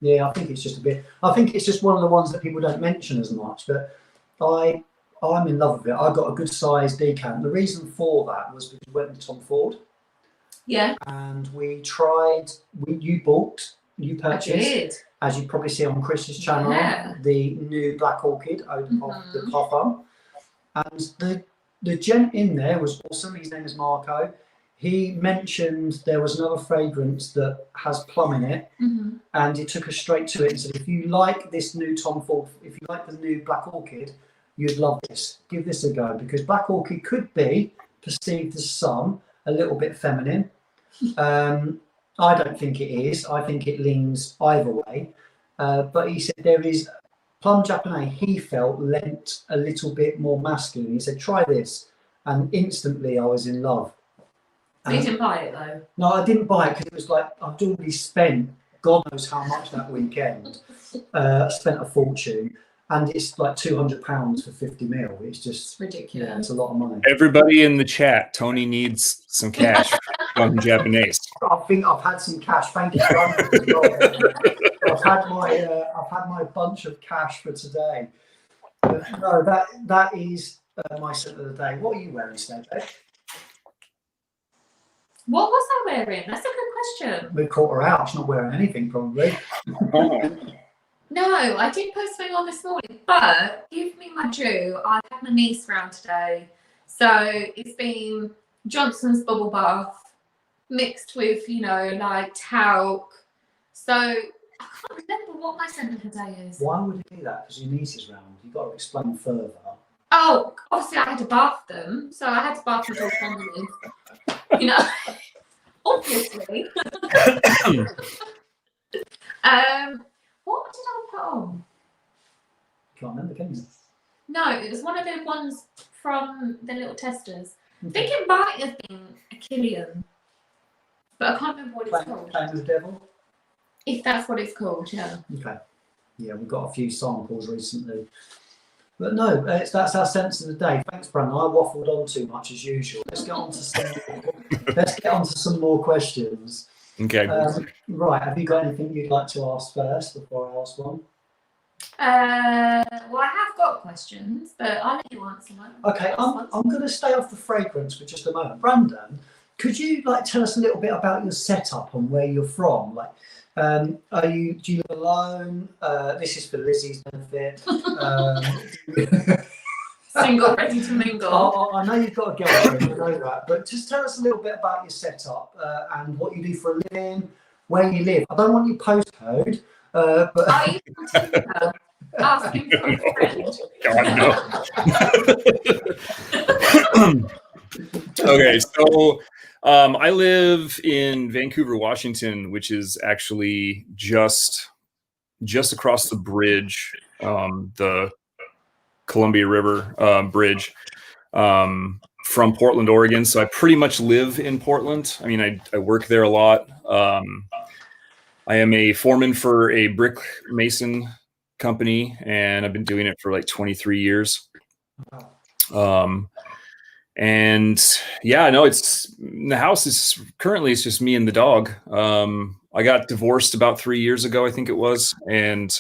Yeah, I think it's just I think it's just one of the ones that people don't mention as much. But I'm in love with it. I got a good size decant. The reason for that was because we went to Tom Ford. Yeah. And you purchased. I did. As you probably see on Chris's channel, the new Black Orchid of the PARFUME. And the gent in there was awesome. His name is Marco. He mentioned there was another fragrance that has plum in it, and he took us straight to it and said, if you like this new Tom Ford, if you like the new Black Orchid, you'd love this. Give this a go, because Black Orchid could be perceived as a little bit feminine. I don't think it is. I think it leans either way. But he said there is plum japonais. He felt lent a little bit more masculine. He said, try this. And instantly I was in love. You didn't buy it though? No, I didn't buy it because it was like I'd already spent God knows how much that weekend. Spent a fortune. and it's like £200 for 50 mil. It's just ridiculous. Yeah, it's a lot of money. Everybody in the chat, Tony needs some cash from Japanese. I think I've had some cash. Thank you. I've had my bunch of cash for today. But no, that is my scent of the day. What are you wearing today, Dave? What was I wearing? That's a good question. We caught her out. She's not wearing anything, probably. No, I did put something on this morning, but give me my due. I had my niece round today. So it's been Johnson's bubble bath mixed with, you know, like talc. So I can't remember what my scent of the day is. Why would you do that? Because your niece is round. You've got to explain further. Oh, obviously I had to bath them. So I had to bath them all families. You know, obviously. What did I put on? Can't remember, can you? No, it was one of the ones from the little testers. I think it might have been a Killian, but I can't remember what it's called. Playing with the Devil? If that's what it's called, yeah. Okay. Yeah, we've got a few samples recently. But no, that's our sense of the day. Thanks, Brandon. I waffled on too much as usual. Let's get on to some more questions. Okay. Right, have you got anything you'd like to ask first before I ask one? Well, I have got questions, but I'll let you answer mine. Okay, I'm going to stay off the fragrance for just a moment. Brandon, could you tell us a little bit about your setup and where you're from? Do you live alone? This is for Lizzie's benefit. Single, ready to mingle. I know you've got a girlfriend, I know that, but just tell us a little bit about your setup and what you do for a living, where you live. I don't want your postcode, but Are you asking for a friend? God, no. Okay, so I live in Vancouver, Washington, which is actually just across the bridge, the Columbia River bridge, from Portland, Oregon. So I pretty much live in Portland. I mean, I work there a lot. I am a foreman for a brick mason company, and I've been doing it for like 23 years. And yeah, no, the house is currently, it's just me and the dog. I got divorced about 3 years ago, I think it was. And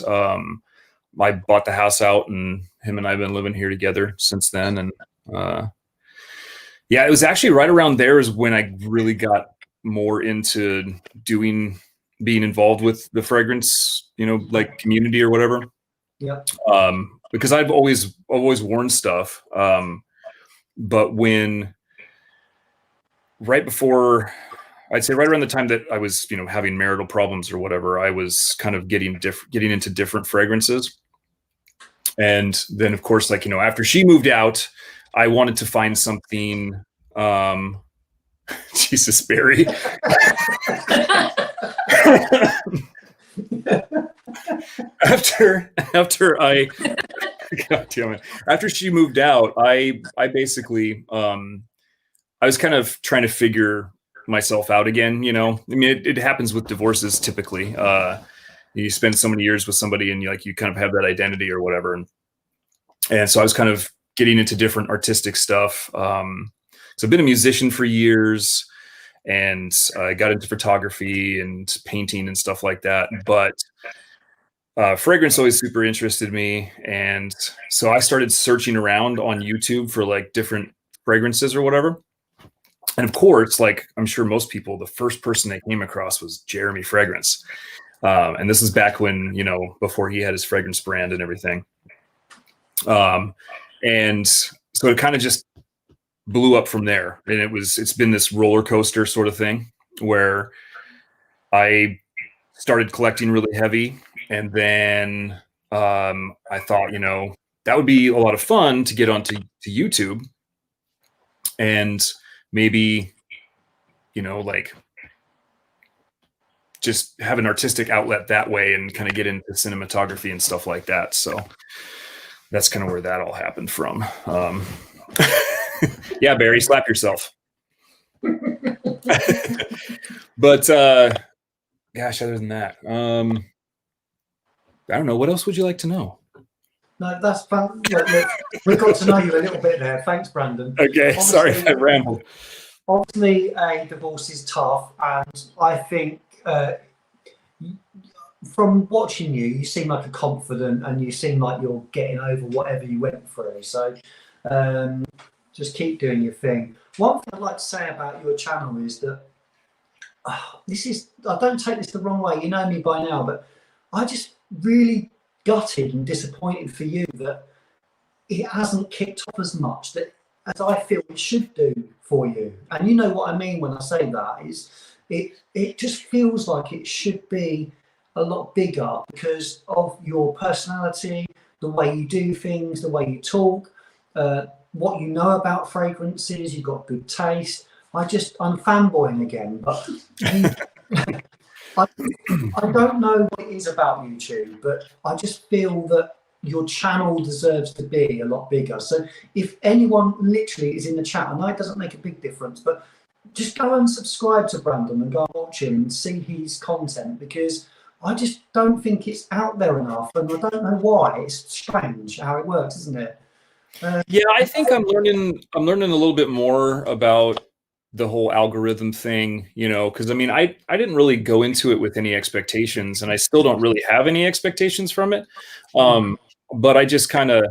I bought the house out, and him and I have been living here together since then. And yeah, it was actually right around there is when I really got more into being involved with the fragrance, like community or whatever. Yeah. Because I've always worn stuff. But right before, I'd say right around the time that I was, having marital problems or whatever, I was kind of getting into different fragrances. And then, of course, after she moved out, I wanted to find something. Jesus, Barry. after God damn it. After she moved out, I basically I was kind of trying to figure myself out again. I mean, it happens with divorces typically. You spend so many years with somebody, and you kind of have that identity or whatever. And so I was kind of getting into different artistic stuff. So I've been a musician for years, and I got into photography and painting and stuff like that. But fragrance always super interested me. And so I started searching around on YouTube for different fragrances or whatever. And of course, I'm sure most people, the first person they came across was Jeremy Fragrance. And this is back when, before he had his fragrance brand and everything. And so it kind of just blew up from there. And it's been this roller coaster sort of thing where I started collecting really heavy. And then I thought, that would be a lot of fun to get onto YouTube and maybe, just have an artistic outlet that way and kind of get into cinematography and stuff like that. So that's kind of where that all happened from. Yeah, Barry, slap yourself. But gosh, other than that, I don't know. What else would you like to know? No, that's fun. Look, we got to know you a little bit there. Thanks, Brandon. Okay, sorry if I rambled. Obviously, a divorce is tough, and I think from watching you, you seem like a confident, and you seem like you're getting over whatever you went through. So just keep doing your thing. One thing I'd like to say about your channel is that I don't take this the wrong way. You know me by now, but I just really gutted and disappointed for you that it hasn't kicked off as much as I feel it should do for you. And you know what I mean when I say that is it just feels like it should be a lot bigger because of your personality, the way you do things, the way you talk, what you know about fragrances. You've got good taste. I'm fanboying again, but I don't know what it is about YouTube, but I just feel that your channel deserves to be a lot bigger. So if anyone literally is in the chat, I know it doesn't make a big difference, but just go and subscribe to Brandon and go and watch him and see his content, because I just don't think it's out there enough, and I don't know why. It's strange how it works, isn't it? Yeah, I think I'm learning a little bit more about the whole algorithm thing, you know, because I mean, I didn't really go into it with any expectations, and I still don't really have any expectations from it. But I just kind of,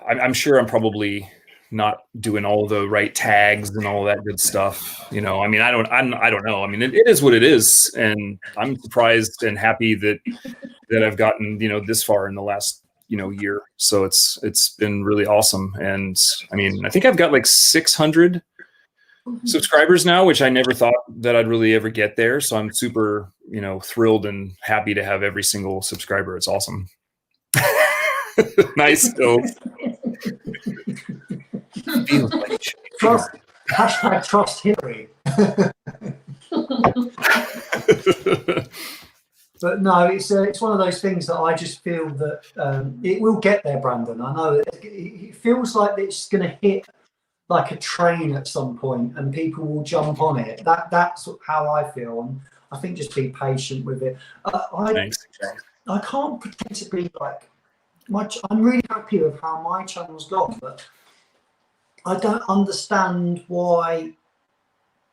I'm sure I'm probably not doing all the right tags and all that good stuff. You know, I mean, I don't know. I mean, it is what it is, and I'm surprised and happy that I've gotten, you know, this far in the last, you know, year. So it's been really awesome. And I mean, I think I've got like 600 subscribers now, which I never thought that I'd really ever get there. So I'm super, you know, thrilled and happy to have every single subscriber. It's awesome. Nice skills. Feels like Trust, hashtag trust Hillary. But no, it's one of those things that I just feel that it will get there, Brandon. I know it feels like it's going to hit like a train at some point, and people will jump on it. That's how I feel, and I think just be patient with it. Thanks. I can't pretend to be like I'm really happy with how my channel's gone, but I don't understand why.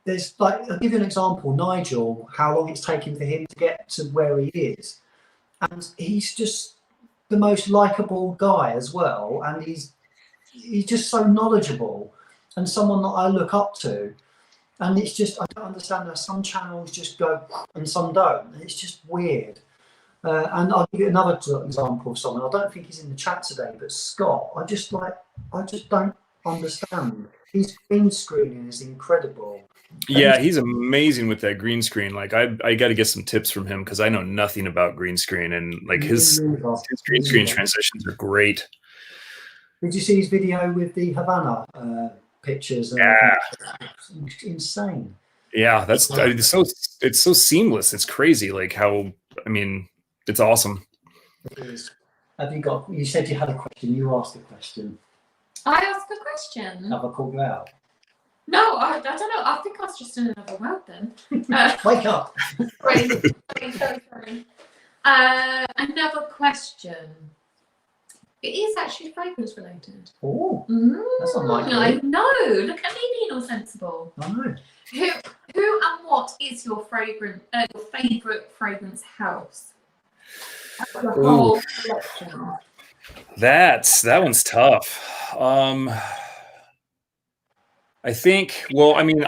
There's like, I'll give you an example, Nigel, how long it's taken for him to get to where he is. And he's just the most likable guy as well. And he's just so knowledgeable and someone that I look up to. And it's just, I don't understand how some channels just go and some don't. It's just weird. And I'll give you another example of someone. I don't think he's in the chat today, but Scott, I just don't understand. His green screening is incredible. Yeah, he's amazing with that green screen. Like I got to get some tips from him because I know nothing about green screen, and like his green screen transitions are great. Did you see his video with the Havana pictures? Yeah, it's insane. Yeah, it's so seamless. It's crazy. Like how, I mean, it's awesome. It is. You said you had a question. You asked a question. I asked a question. Have I called you out? No, I don't know. I think I was just in another world then. Wake up. Sorry. Another question. It is actually fragrance related. Oh, that's unlikely. I know. Look at me being all sensible. I know. Who and what is your favorite fragrance house? The whole collection. That one's tough. I think, well, I mean,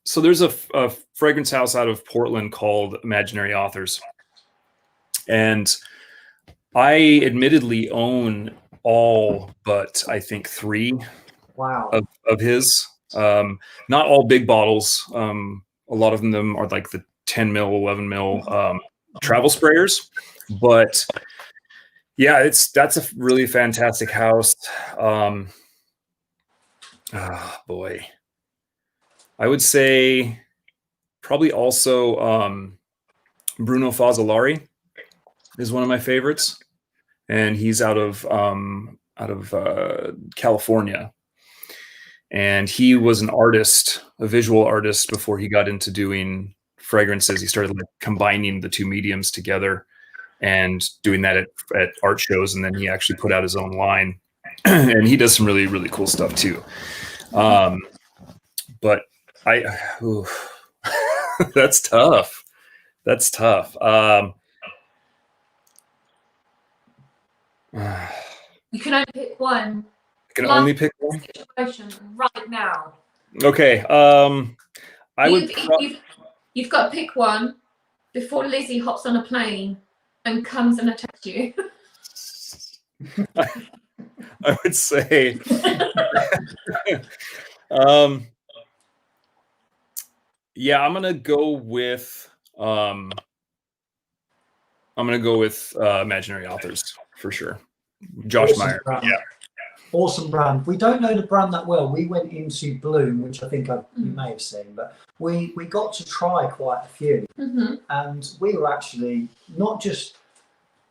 so there's a fragrance house out of Portland called Imaginary Authors. And I admittedly own all but I think 3 of his. Not all big bottles. A lot of them are like the 10 mil, 11 mil travel sprayers. But yeah, that's a really fantastic house. Oh boy, I would say probably also Bruno Fazzolari is one of my favorites, and he's out of California, and he was an artist, a visual artist, before he got into doing fragrances. He started like combining the 2 mediums together, and doing that at art shows. And then he actually put out his own line, and he does some really, really cool stuff too. But that's tough. That's tough. You can only pick one. I can only pick one. Situation right now. Okay. You've got to pick one before Lizzie hops on a plane and comes and attacks you. I would say. Yeah, I'm gonna go with imaginary authors for sure. Josh Awesome Meyer. brand. Yeah. Awesome brand. We don't know the brand that well. We went into Bloom, which I think you may have seen, but we got to try quite a few. And we were actually not just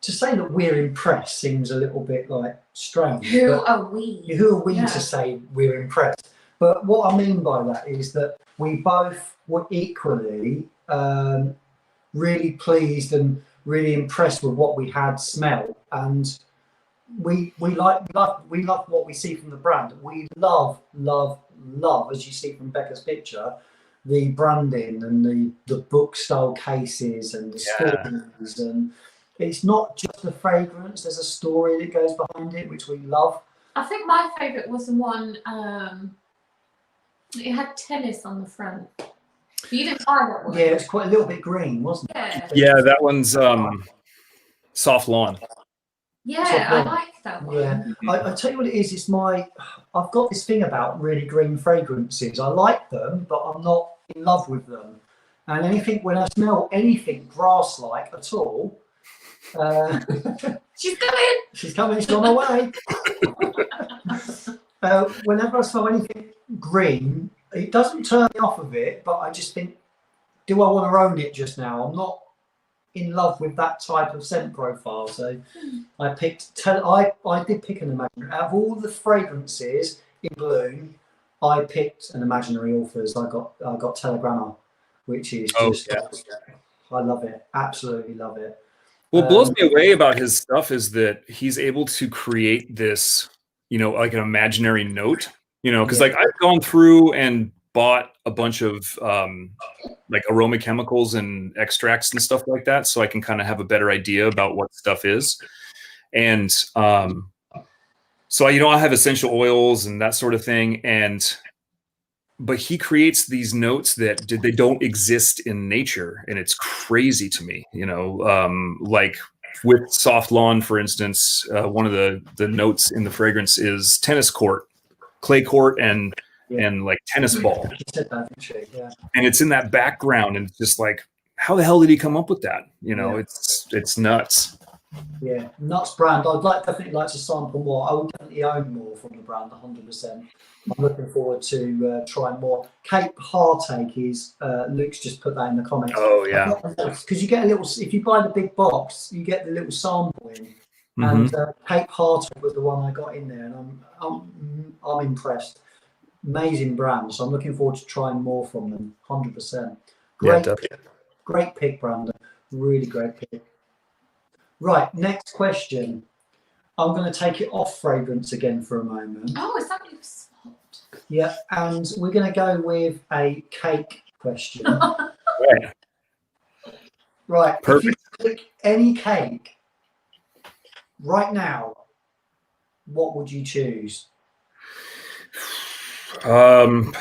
to say that we're impressed seems a little bit like strange. Who are we? Who are we to say we're impressed? But what I mean by that is that we both were equally really pleased and really impressed with what we had smelled, and we love what we see from the brand. We love, as you see from Becca's picture, the branding and the book style cases and the stories, and it's not just a fragrance. There's a story that goes behind it, which we love. I think my favourite was the one. It had tennis on the front. But you didn't buy that one. Yeah, it's quite a little bit green, wasn't it? Yeah. Yeah, that one's Soft Lawn. Yeah, I like that one. Yeah, I tell you what it is. I've got this thing about really green fragrances. I like them, but I'm not in love with them. And when I smell anything grass-like at all, she's coming. She's coming. She's on her way. Whenever I smell anything green, it doesn't turn me off of it, but I just think, do I want to own it just now? I'm not in love with that type of scent profile. So I picked, I did pick an imaginary. Out of all the fragrances in Bloom, I picked an imaginary authors. I got Telegramma, which is I love it. Absolutely love it. What blows me away about his stuff is that he's able to create this, like an imaginary note, because like I've gone through and bought a bunch of like aroma chemicals and extracts and stuff like that, so I can kind of have a better idea about what stuff is. And so I have essential oils and that sort of thing, but he creates these notes that they don't exist in nature, and it's crazy to me. Like with Soft Lawn, for instance, one of the notes in the fragrance is tennis court, clay court, and like tennis ball. And it's in that background, and it's just like, how the hell did he come up with that? It's nuts. Yeah, nuts brand. Definitely like to sample more. I would definitely own more from the brand, 100%. I'm looking forward to trying more. Cape Heartache is Luke's just put that in the comments. Oh yeah, because you get a little. If you buy the big box, you get the little sample in. And Cape Heartache was the one I got in there, and I'm impressed. Amazing brand, so I'm looking forward to trying more from them. 100%. Great pick, Brandon. Really great pick. Right, next question. I'm going to take it off fragrance again for a moment. Oh, is that your spot? Yeah, and we're going to go with a cake question. Right. Perfect. If you click any cake right now, what would you choose? Carrot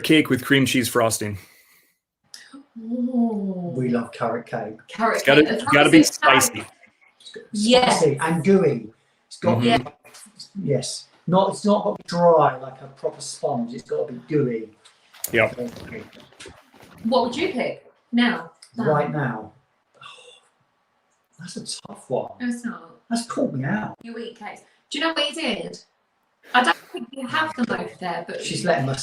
cake with cream cheese frosting. Ooh. We love carrot cake. Carrot cake. It's got to be spicy. Spicy and gooey. It's got to be, yes. It's not got to be dry like a proper sponge. It's got to be gooey. Yep. What would you pick now? Right now? Oh, that's a tough one. No, it's not. That's caught me out. You eat cakes. Do you know what he did? I don't think you have them over there, but she's letting my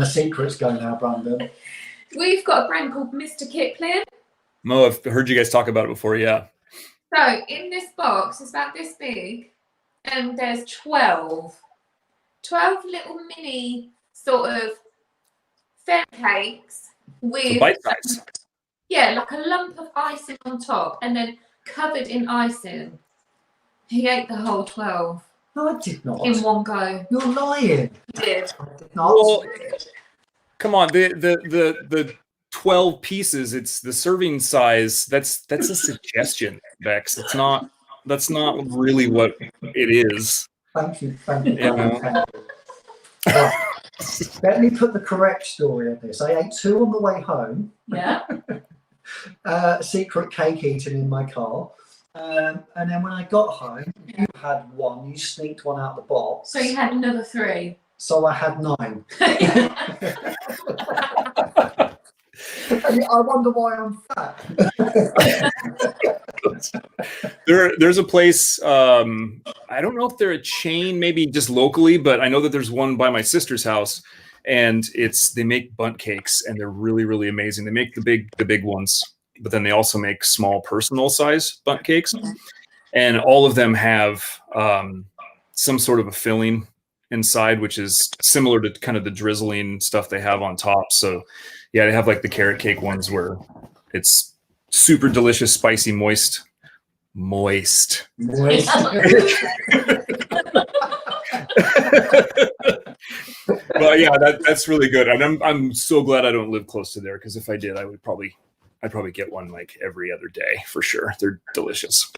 secrets go now, Brandon. We've got a brand called Mr. Kipling. No, I've heard you guys talk about it before. Yeah. So in this box, it's about this big, and there's 12 little mini sort of fan cakes with bite size. Yeah, like a lump of icing on top and then covered in icing. He ate the whole 12 No, I did not. in one go. You're lying. He did. I did not. Well, come on, the 12 pieces, it's the serving size. That's a suggestion, Bex. That's not really what it is. Thank you. Thank you. Yeah. Thank you. Right. Let me put the correct story of this. I ate 2 on the way home. Yeah. Secret cake eating in my car. And then when I got home, you had 1. You sneaked 1 out the box. So you had another 3. So I had 9. I wonder why I'm fat. There's a place, I don't know if they're a chain, maybe just locally, but I know that there's one by my sister's house, and they make bundt cakes, and they're really, really amazing. They make the big ones, but then they also make small personal size bundt cakes, and all of them have some sort of a filling inside, which is similar to kind of the drizzling stuff they have on top. So yeah, they have like the carrot cake ones where it's super delicious, spicy, moist. But yeah, that's really good, and I'm so glad I don't live close to there, because if I did, I'd probably get one like every other day for sure. They're delicious.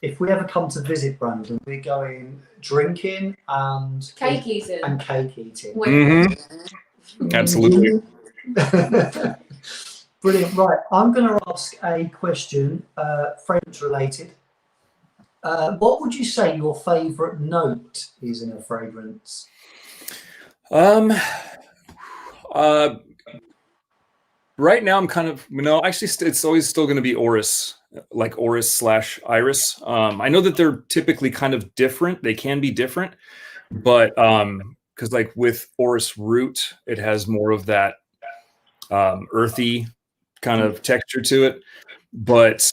If we ever come to visit Brandon, we're going drinking and Cake eating. And cake eating. Mm-hmm. Absolutely. Brilliant. Right, I'm going to ask a question, fragrance related. What would you say your favourite note is in a fragrance? Right now I'm kind of, actually it's always still going to be Orris, like Orris/Iris. I know that they're typically kind of different. They can be different, but because like with Orris Root, it has more of that earthy kind of texture to it, but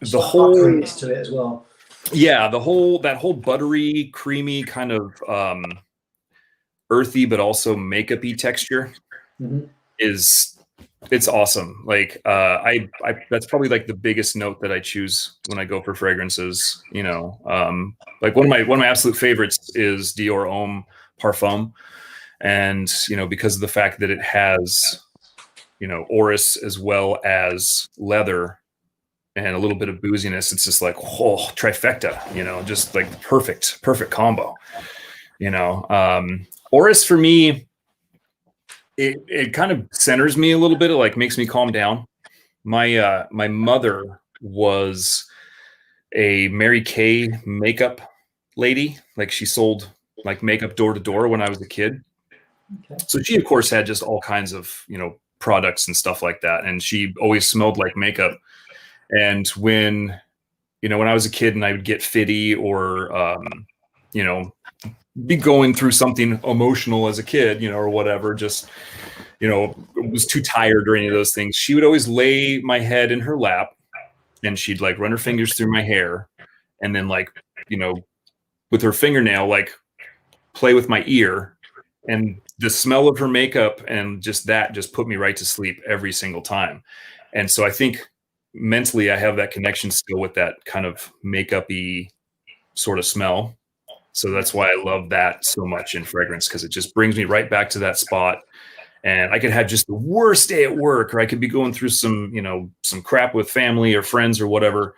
the whole butteriness to it as well. Yeah, that whole buttery, creamy kind of earthy, but also makeup-y texture it's awesome. Like I that's probably like the biggest note that I choose when I go for fragrances. Like one of my absolute favorites is Dior Homme Parfum, and because of the fact that it has Orris as well as leather and a little bit of booziness, it's just like, oh, trifecta, just like perfect combo. Orris for me, it kind of centers me a little bit. It like makes me calm down. My mother was a Mary Kay makeup lady. Like she sold like makeup door to door when I was a kid. Okay. So she of course had just all kinds of, products and stuff like that. And she always smelled like makeup. And when I was a kid and I would get fitty or, be going through something emotional as a kid, or whatever, just, was too tired or any of those things, she would always lay my head in her lap and she'd like run her fingers through my hair and then like, with her fingernail, like play with my ear, and the smell of her makeup and just put me right to sleep every single time. And so I think mentally I have that connection still with that kind of makeup-y sort of smell. So that's why I love that so much in fragrance, because it just brings me right back to that spot. And I could have just the worst day at work, or I could be going through some crap with family or friends or whatever.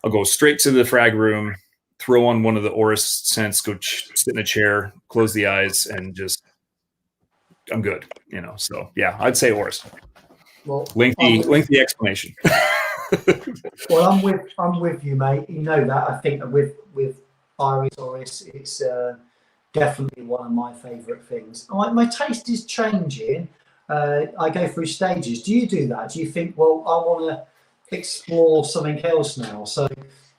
I'll go straight to the frag room, throw on one of the Orris scents, go sit in a chair, close the eyes, and just, I'm good, So yeah, I'd say Orris. Well, lengthy explanation. Well, I'm with you, mate. You know that. I think with Orris, it's definitely one of my favourite things. My taste is changing. I go through stages. Do you do that? Do you think, well, I want to explore something else now? So,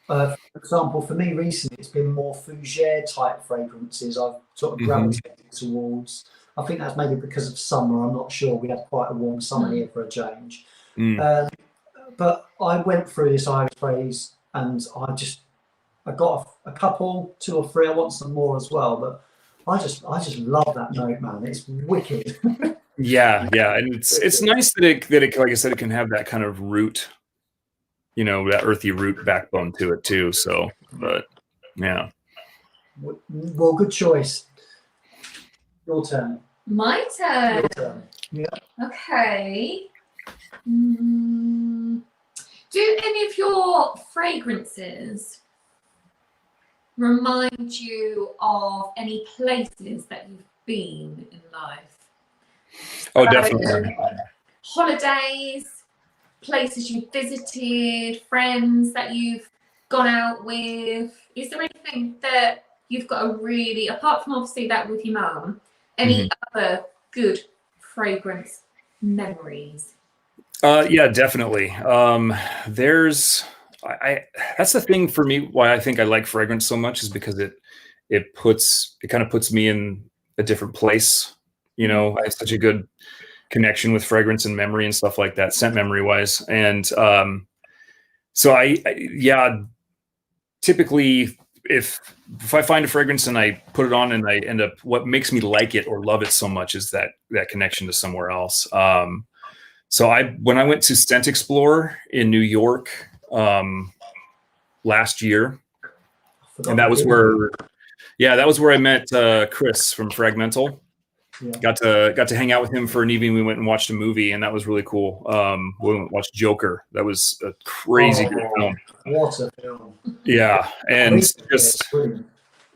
for example, for me recently, it's been more fougere type fragrances I've sort of gravitated towards. I think that's maybe because of summer. I'm not sure. We had quite a warm summer here for a change. But I went through this Iris phase, and I got a couple, 2 or 3. I want some more as well, but I just love that note, man. It's wicked. Yeah, and it's nice that it like I said, it can have that kind of root, you know, that earthy root backbone to it too. So, but yeah. Well, good choice. Your turn. My turn. Your turn. Yeah. Okay. Do any of your fragrances remind you of any places that you've been in life? Oh, definitely. Holidays, places you've visited, friends that you've gone out with. Is there anything that you've got a really, apart from obviously that with your mum, any other good fragrance memories? Yeah, definitely. There's that's the thing for me why I think I like fragrance so much is because it kind of puts me in a different place. You know, I have such a good connection with fragrance and memory and stuff like that, scent memory wise. And so yeah, typically if I find a fragrance and I put it on and I end up, what makes me like it or love it so much is that connection to somewhere else. So when I went to Scent Explorer in New York last year, and that was where I met Chris from Fragmental. Yeah. Got to hang out with him for an evening. We went and watched a movie, and that was really cool. We went and watched Joker. That was a crazy good film. What a film! Yeah, and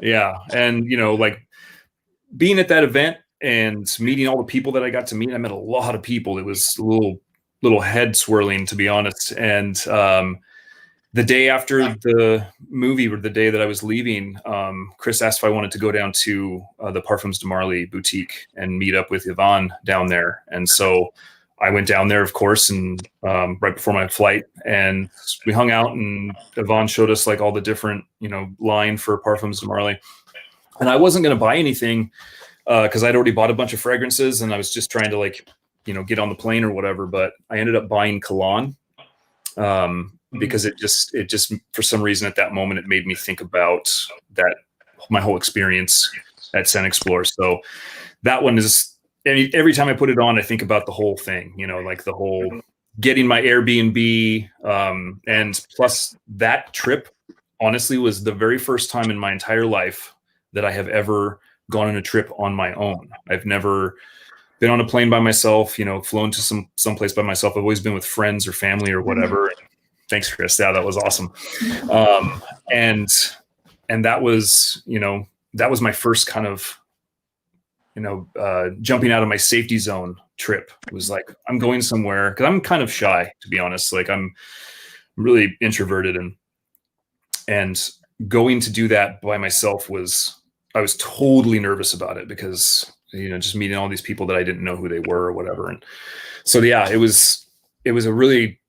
and you know, like being at that event and meeting all the people that I got to meet. I met a lot of people. It was a little head swirling, to be honest. And the day after the movie, or the day that I was leaving, Chris asked if I wanted to go down to the Parfums de Marly boutique and meet up with Yvonne down there. And so I went down there, of course, and right before my flight, and we hung out, and Yvonne showed us like all the different, you know, line for Parfums de Marly. And I wasn't going to buy anything because I'd already bought a bunch of fragrances, and I was just trying to, like, you know, get on the plane or whatever. But I ended up buying cologne. Because it just for some reason at that moment it made me think about my whole experience at Scent Explorer. So that one is, every time I put it on, I think about the whole thing, you know, like the whole getting my Airbnb, and plus that trip honestly was the very first time in my entire life that I have ever gone on a trip on my own. I've never been on a plane by myself, you know, flown to someplace by myself. I've always been with friends or family or whatever. Thanks, Chris. Yeah, that was awesome. And that was, you know, that was my first kind of, you know, jumping out of my safety zone trip. It was like, I'm going somewhere, because I'm kind of shy, to be honest. Like, I'm really introverted, and going to do that by myself I was totally nervous about it, because, you know, just meeting all these people that I didn't know who they were or whatever. And so, yeah, it was a really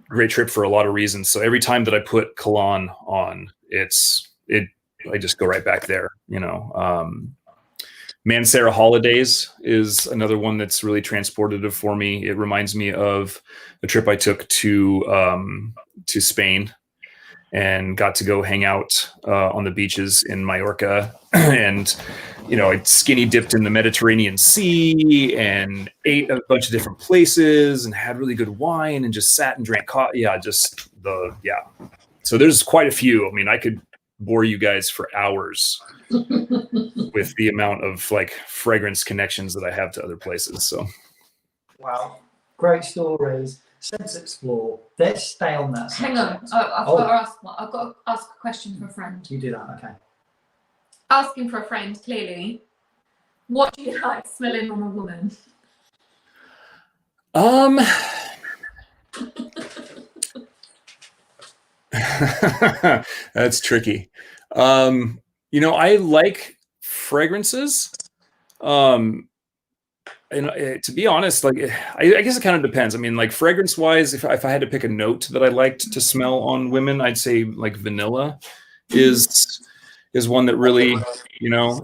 great trip for a lot of reasons. So every time that I put cologne on, I just go right back there, you know. Mancera Holidays is another one that's really transportative for me. It reminds me of a trip I took to Spain, and got to go hang out on the beaches in Mallorca. And, you know, I skinny dipped in the Mediterranean Sea and ate a bunch of different places and had really good wine and just sat and drank coffee. Yeah, So there's quite a few. I mean, I could bore you guys for hours with the amount of like fragrance connections that I have to other places. So, wow, great stories. Scent Explore. Let's stay on that. Hang on. I've got to ask a question for a friend. You do that, okay. Asking for a friend, clearly. What do you like smelling on a woman? That's tricky. You know, I like fragrances. And to be honest, like, I guess it kind of depends. I mean, like, fragrance wise, if I had to pick a note that I liked to smell on women, I'd say like vanilla is one that really, you know,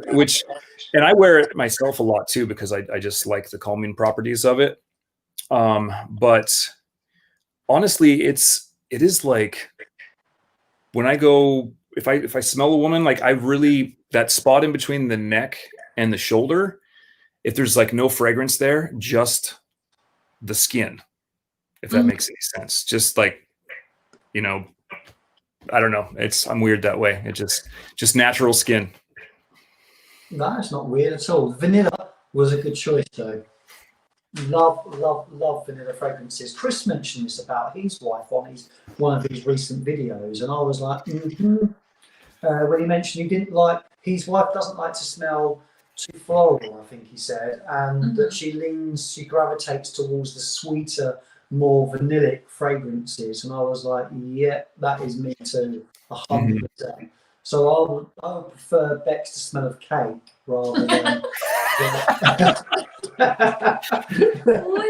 and I wear it myself a lot too, because I just like the calming properties of it. But honestly, it is like, when I go, if I smell a woman, like, that spot in between the neck and the shoulder, if there's like no fragrance there, just the skin, if that makes any sense. Just like, you know, I don't know. I'm weird that way. It just natural skin. That's not weird at all. Vanilla was a good choice though. Love vanilla fragrances. Chris mentioned this about his wife on one of his recent videos, and I was like, when he mentioned he didn't like, his wife doesn't like to smell too floral, I think he said, and that she gravitates towards the sweeter, more vanillic fragrances, and I was like, yeah, that is me too, 100%. So I would prefer Bex to smell of cake rather than.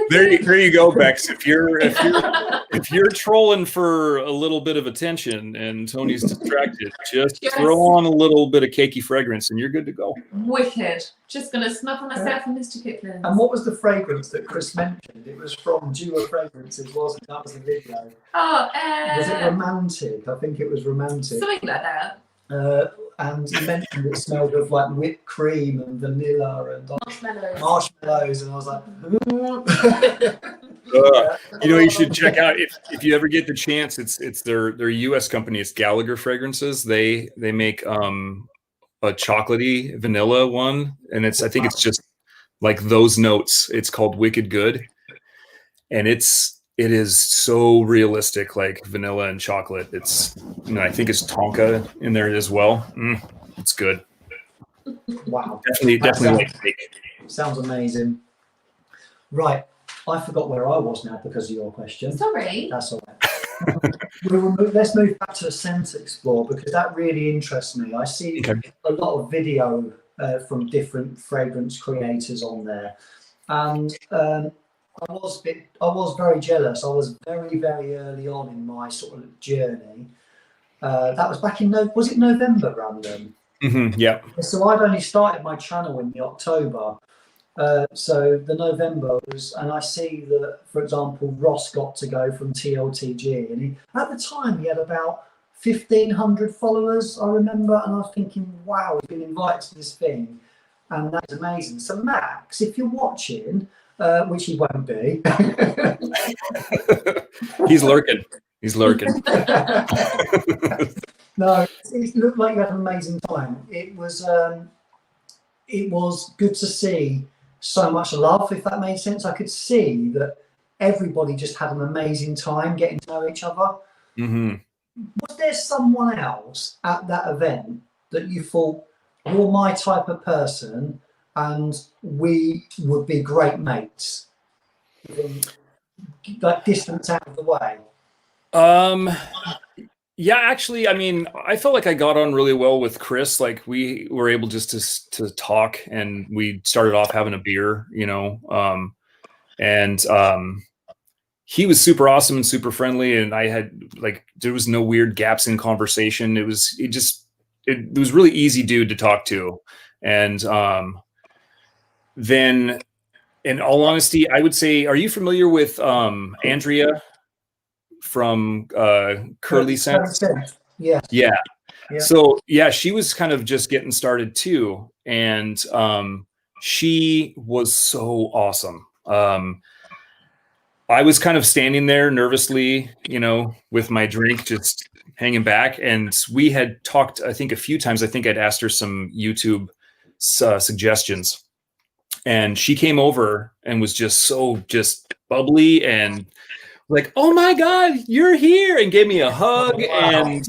There you go, Bex. If you're trolling for a little bit of attention and Tony's distracted, just throw on a little bit of cakey fragrance and you're good to go. Wicked. Just gonna smell myself and Mr. Kipling. And what was the fragrance that Chris mentioned? It was from Duo Fragrances, wasn't it? That was the video. Oh, was it romantic? I think it was romantic. Something like that. And he mentioned it smelled of like whipped cream and vanilla and marshmallows, and I was like, you know, you should check out if you ever get the chance. It's their U.S. company. It's Gallagher Fragrances. They make a chocolatey vanilla one, and I think it's just like those notes. It's called Wicked Good, and it is so realistic, like vanilla and chocolate. It's, you know, I think it's tonka in there as well. It's good. Wow. Definitely. Sounds amazing. Right. I forgot where I was now because of your question. Sorry. That's all right. Let's move back to the Scent Explore, because that really interests me. I see a lot of video from different fragrance creators on there. And I was very jealous. I was very, very early on in my sort of journey. That was back in was it November, Brandon? Yeah. So I'd only started my channel in the October. So the November was, and I see that, for example, Ross got to go from TLTG, and at the time he had about 1,500 followers, I remember, and I was thinking, wow, he's been invited to this thing, and that's amazing. So Max, if you're watching, which he won't be. He's lurking. No, it looked like you had an amazing time. It was good to see so much love, if that made sense. I could see that everybody just had an amazing time getting to know each other. Was there someone else at that event that you thought, you're my type of person and we would be great mates, like distance out of the way? Yeah, actually, I mean, I felt like I got on really well with Chris. Like, we were able just to talk, and we started off having a beer, you know, and he was super awesome and super friendly, and I had, like, there was no weird gaps in conversation. It was really easy dude to talk to. And then, in all honesty, I would say, are you familiar with Andrea from Curly Scents? Yeah. So yeah, she was kind of just getting started too, and she was so awesome. I was kind of standing there nervously, you know, with my drink, just hanging back, and we had talked, I think, a few times. I think I'd asked her some YouTube suggestions, and she came over and was just bubbly and like, oh my God, you're here, and gave me a hug. Wow.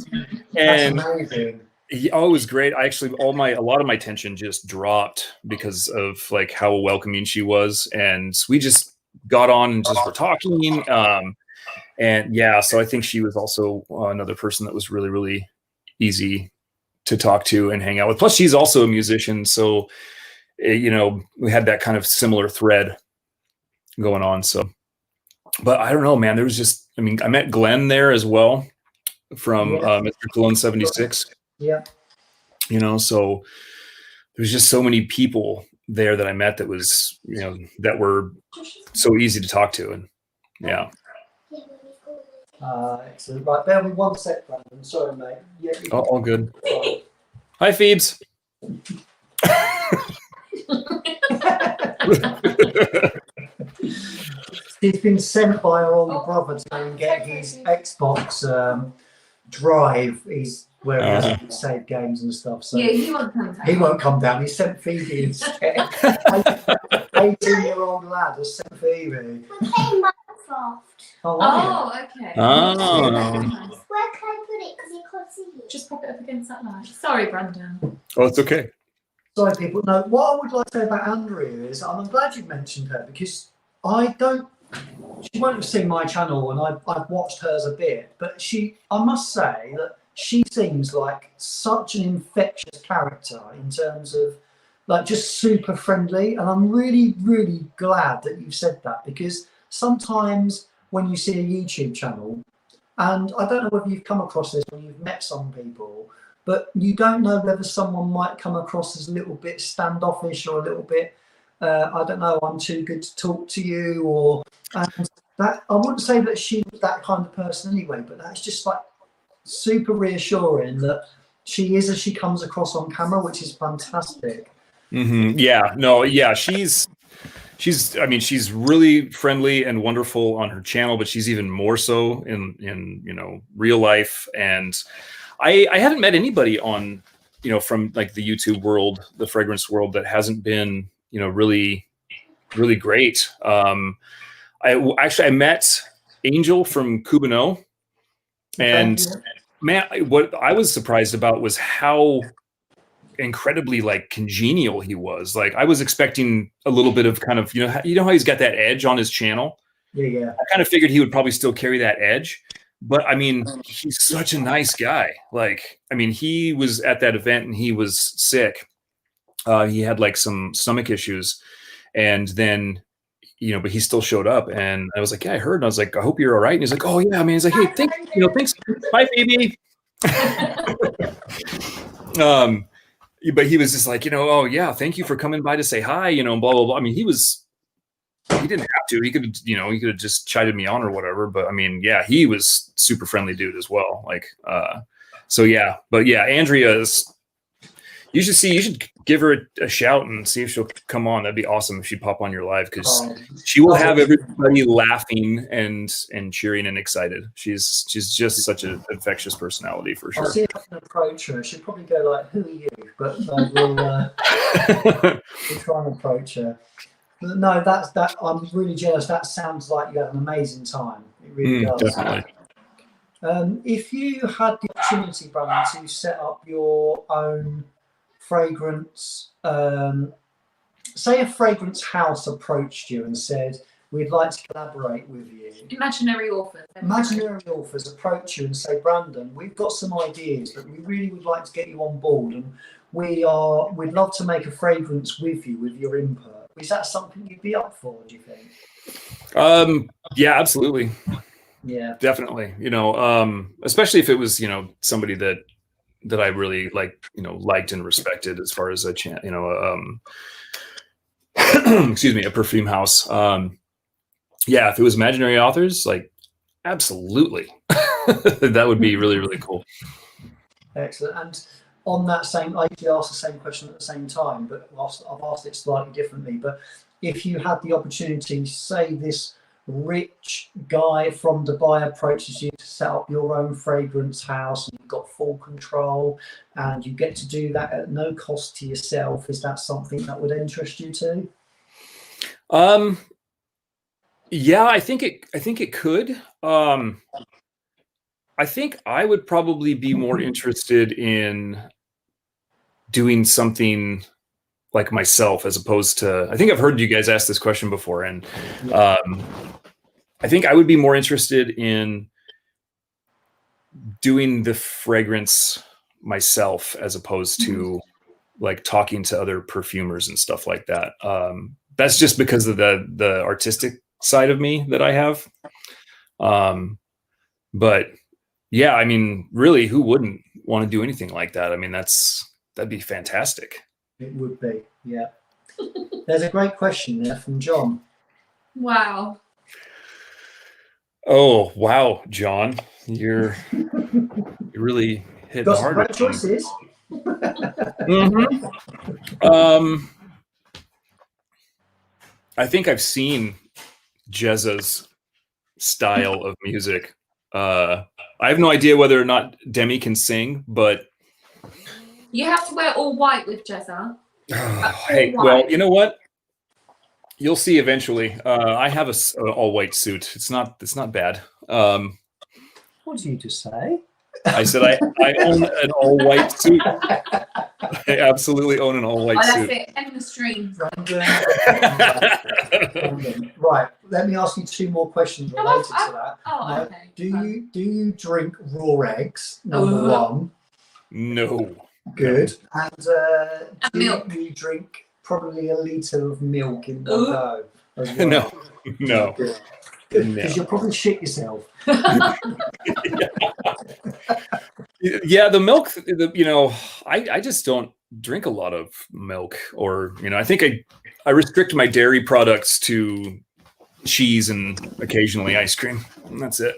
and oh, it was great. I actually, a lot of my tension just dropped because of like how welcoming she was, and we just got on and just were talking. And yeah, so I think she was also another person that was really, really easy to talk to and hang out with. Plus, she's also a musician, so you know, we had that kind of similar thread going on. So. But I don't know, man. There was just, I mean, I met Glenn there as well from Mr. Cologne 76. Yeah. You know, so there's just so many people there that I met that was, you know, that were so easy to talk to. And yeah. Excellent. Right, bear with me 1 sec, Brandon. Sorry, mate. Yeah, all good. Hi, Phoebes. He's been sent by our older brother to go and get his Xbox drive. He's where he has to save games and stuff. So Yeah, he won't come down. he won't come down. He sent Phoebe instead. 18-year-old lad has sent Phoebe. We're playing Minecraft. Oh, Oh, okay. Oh. Nice. Where can I put it? Because you can't see it. Just pop it up against that light. Sorry, Brandon. Oh, it's okay. sorry, people. No, what I would like to say about Andrea is, I'm glad you mentioned her because she won't have seen my channel and I've watched hers a bit, but I must say that she seems like such an infectious character in terms of like just super friendly. And I'm really, really glad that you've said that, because sometimes when you see a YouTube channel, and I don't know whether you've come across this when you've met some people, but you don't know whether someone might come across as a little bit standoffish or a little bit, I don't know, I'm too good to talk to you, and that I wouldn't say that she was that kind of person anyway, but that's just like super reassuring that she is as she comes across on camera, which is fantastic. Mm-hmm. Yeah, no, yeah, she's I mean, she's really friendly and wonderful on her channel, but she's even more so in real life. And I haven't met anybody on, from like the YouTube world, the fragrance world, that hasn't been, really, really great. I met Angel from Cubano, and man, what I was surprised about was how incredibly like congenial he was. Like I was expecting a little bit of kind of, how he's got that edge on his channel. Yeah. I kind of figured he would probably still carry that edge, but I mean, he's such a nice guy. Like, I mean, he was at that event and he was sick. He had like some stomach issues, and then, but he still showed up, and I was like, yeah, I heard. And I was like, I hope you're all right. And he's like, oh yeah, man. He's like, hey, thanks. Bye, baby. But he was just like, oh yeah, thank you for coming by to say hi, blah, blah, blah. I mean, he didn't have to, he could have just chided me on or whatever. But I mean, yeah, he was super friendly dude as well. Like, so yeah, but yeah, Andrea is, you should give her a shout and see if she'll come on. That'd be awesome if she'd pop on your live, because she will have everybody laughing and cheering and excited. She's just such an infectious personality for sure. I'll see if I can approach her. She'll probably go like, "Who are you?" But we'll try and approach her. But no, that. I'm really jealous. That sounds like you had an amazing time. It really does. Definitely. If you had the opportunity, Brandon, to set up your own fragrance, say a fragrance house approached you and said, we'd like to collaborate with you. Imaginary authors. Imaginary authors approach you and say, Brandon, we've got some ideas that we really would like to get you on board, and we'd love to make a fragrance with you, with your input. Is that something you'd be up for, do you think? Yeah, absolutely. Yeah, definitely. Especially if it was, somebody that I really liked and respected, as far as excuse me, a perfume house. Yeah, if it was imaginary authors, like, absolutely. That would be really, really cool. excellent. And on that same, I usually ask the same question at the same time, but I've asked it slightly differently. But if you had the opportunity, say this rich guy from Dubai approaches you to set up your own fragrance house, and you've got full control and you get to do that at no cost to yourself, is that something that would interest you too? Yeah, I think it could. I think I would probably be more interested in doing something like myself, as opposed to, I think I've heard you guys ask this question before, and I think I would be more interested in doing the fragrance myself, as opposed to like talking to other perfumers and stuff like that. That's just because of the artistic side of me that I have. But yeah, I mean, really, who wouldn't want to do anything like that? I mean, that'd be fantastic. It would be, yeah. There's a great question there from John. Wow. Oh, wow, John, you really hit Got hard. some great choices. I think I've seen Jezza's style of music. I have no idea whether or not Demi can sing, but You have to wear all white with Jezza. hey, well, you know what? You'll see eventually. I have an all-white suit. It's not bad. What did you just say? I said I own an all-white suit. I absolutely own an all-white that's suit. it. End the stream. Right. Let me ask you 2 more questions related to that. Oh, Now, okay. do you drink raw eggs? Number 1. No. Good. And do milk. you drink probably a litre of milk in one go? As well? No. Good. No. Because you'll probably shit yourself. Yeah, the milk, I just don't drink a lot of milk, or, I think I restrict my dairy products to cheese and occasionally ice cream. And that's it.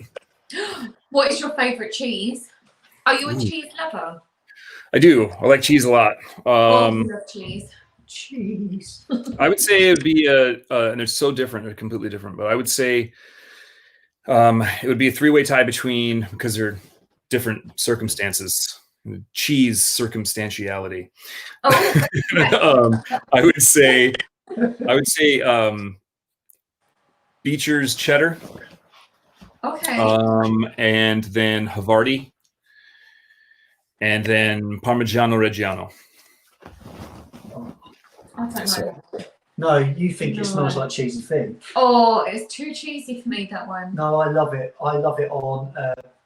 What is your favorite cheese? Are you a cheese lover? I do. I like cheese a lot. I love cheese. Cheese. I would say it would be and it's so different, they're completely different, but I would say it would be a 3-way tie between, because they're different circumstances, cheese circumstantiality. Oh, okay. I would say Beecher's cheddar. Okay. And then Havarti, and then Parmigiano Reggiano. I don't know. No, you think No. it smells like cheesy thing. Oh, it's too cheesy for me, that one. No, I love it. I love it on,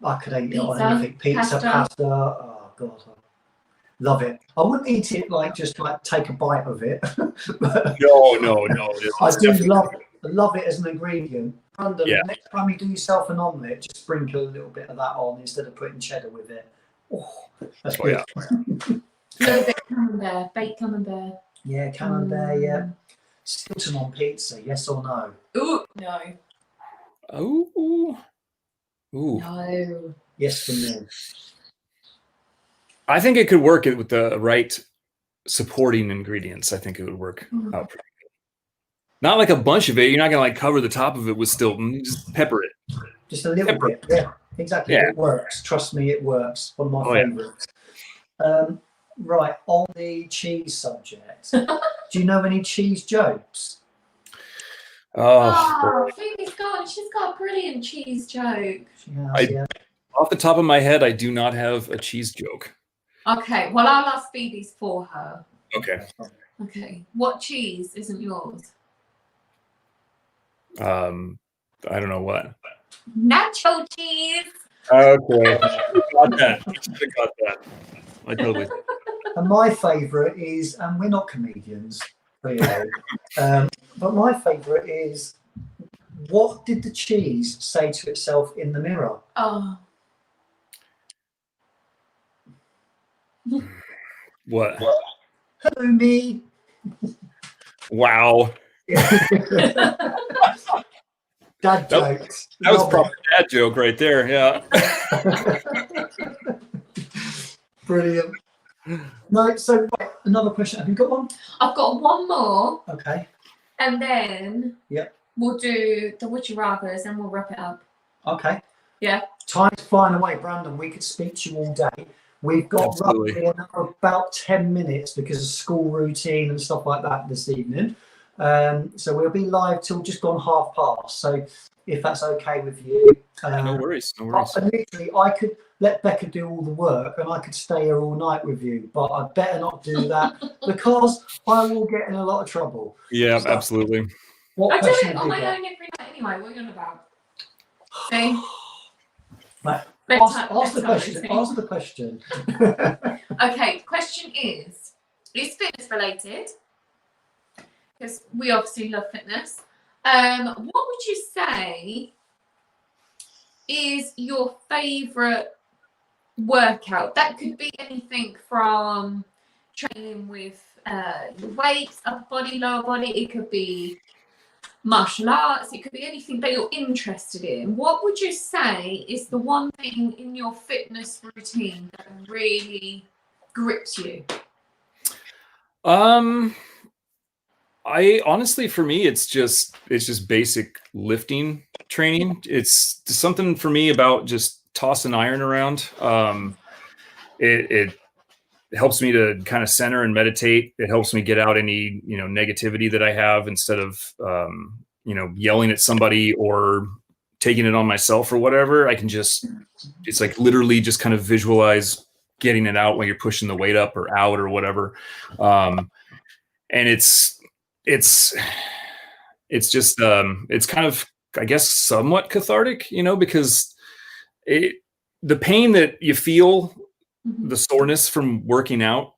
I could eat it on Pizza, anything. Pizza, pasta. pasta. Oh, God. I love it. I wouldn't eat it just take a bite of it. But No. I do love it as an ingredient. Brandon, Yeah. next time you do yourself an omelette, just sprinkle a little bit of that on instead of putting cheddar with it. Oh, that's good. Yeah. A little bit camembert, baked camembert. Yeah, camembert, yeah. Stilton on pizza, yes or no? Ooh, no. Ooh. No. Yes for me. I think it could work with the right supporting ingredients. I think it would work out pretty good. Not like a bunch of it. You're not gonna cover the top of it with Stilton. Just pepper it. Just a little bit. Yeah, exactly. Yeah. It works. Trust me, it works. One of my Yeah. favourites. Right, on the cheese subject, do you know any cheese jokes? Oh, Phoebe's gone. She's got a brilliant cheese joke. She has, yeah. off the top of my head, I do not have a cheese joke. Okay, well, I'll ask Phoebe's for her. Okay. Okay, what cheese isn't yours? I don't know what. Nacho cheese. Okay. Got that. I got that. I totally. And my favourite is, and we're not comedians, really, but my favourite is, what did the cheese say to itself in the mirror? Oh. What? Hello, me. Wow. Dad jokes. That was Love proper dad joke right there. Yeah. it. Brilliant. No, so right, another question. Have you got one? I've got one more, Okay. and then Yep. we'll do the Would You Rathers and we'll wrap it up. Okay. Yeah. Time's flying away, Brandon. We could speak to you all day. We've got Absolutely. roughly about 10 minutes because of school routine and stuff like that this evening. So we'll be live till just gone 1:30. So if that's okay with you. No worries. No worries. Literally, I could let Becca do all the work and I could stay here all night with you, but I better not do that because I will get in a lot of trouble. Yeah, So, absolutely. what I do question it have on you my got? own every night anyway. What are you on about? See? Right. Bedtime- Ask the bedtime question. routine. Answer the question. Okay, question is fitness related? Because we obviously love fitness. What would you say is your favourite workout? That could be anything from training with weights, upper body, lower body. It could be martial arts. It could be anything that you're interested in. What would you say is the one thing in your fitness routine that really grips you? I honestly, for me, it's just basic lifting training. It's something for me about just tossing iron around. It helps me to kind of center and meditate. It helps me get out any, negativity that I have instead of, yelling at somebody or taking it on myself or whatever. I can just, it's like literally just kind of visualize getting it out when you're pushing the weight up or out or whatever. And it's just, it's kind of, I guess, somewhat cathartic, because the pain that you feel, the soreness from working out,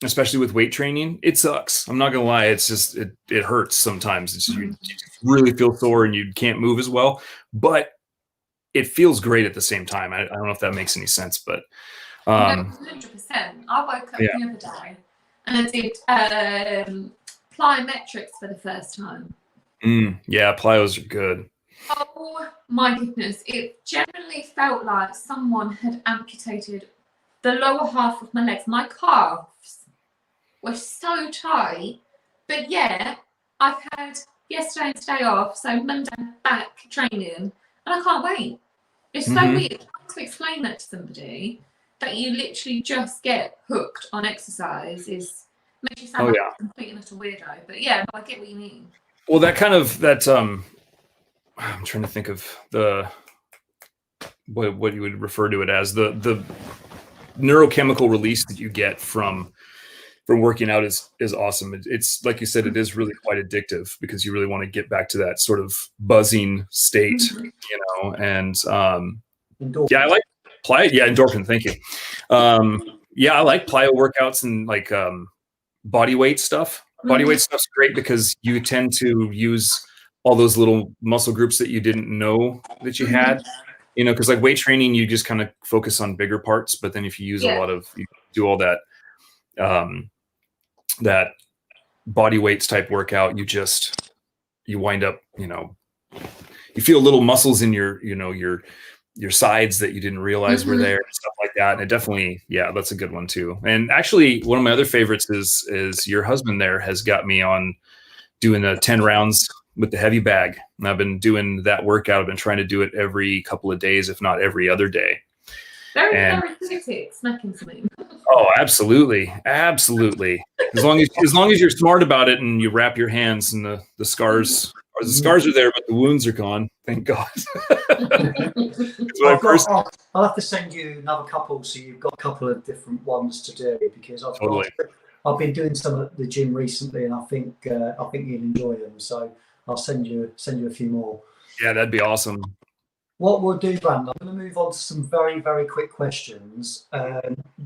especially with weight training, it sucks. I'm not gonna lie. It's just, it hurts sometimes. It's you really feel sore and you can't move as well, but it feels great at the same time. I don't know if that makes any sense, but No, 100%. I woke up the other day and I did plyometrics for the first time. Yeah, plyos are good. Oh my goodness. It genuinely felt like someone had amputated the lower half of my legs. My calves were so tight. But yeah, I've had yesterday and today off, so Monday back training, and I can't wait. It's so weird. Trying to explain that to somebody, that you literally just get hooked on exercise makes you sound like a complete and utter weirdo. But yeah, I get what you mean. Well, I'm trying to think of what you would refer to it as, the neurochemical release that you get from working out is awesome. It's like you said, it is really quite addictive because you really want to get back to that sort of buzzing state, and yeah, I like plyo. Yeah, endorphin. Thank you. Yeah, I like plyo workouts and like body weight stuff. Body weight stuff's great because you tend to use all those little muscle groups that you didn't know that you had, because like weight training, you just kind of focus on bigger parts. But then if you use you do all that, that body weights type workout, you wind up, you feel little muscles in your sides that you didn't realize were there and stuff like that. And it definitely, that's a good one too. And actually one of my other favorites is your husband there has got me on doing the 10 rounds with the heavy bag. And I've been doing that workout. I've been trying to do it every couple of days, if not every other day. Very therapeutic, snacking something. Oh, absolutely. Absolutely. As long as you're smart about it and you wrap your hands and the scars are there, but the wounds are gone. Thank God. I'll have to send you another couple, so you've got a couple of different ones to do, because I've been doing some at the gym recently, and I think you'd enjoy them. So I'll send you a few more. Yeah, that'd be awesome. What we'll do, Brandon, I'm going to move on to some very, very quick questions,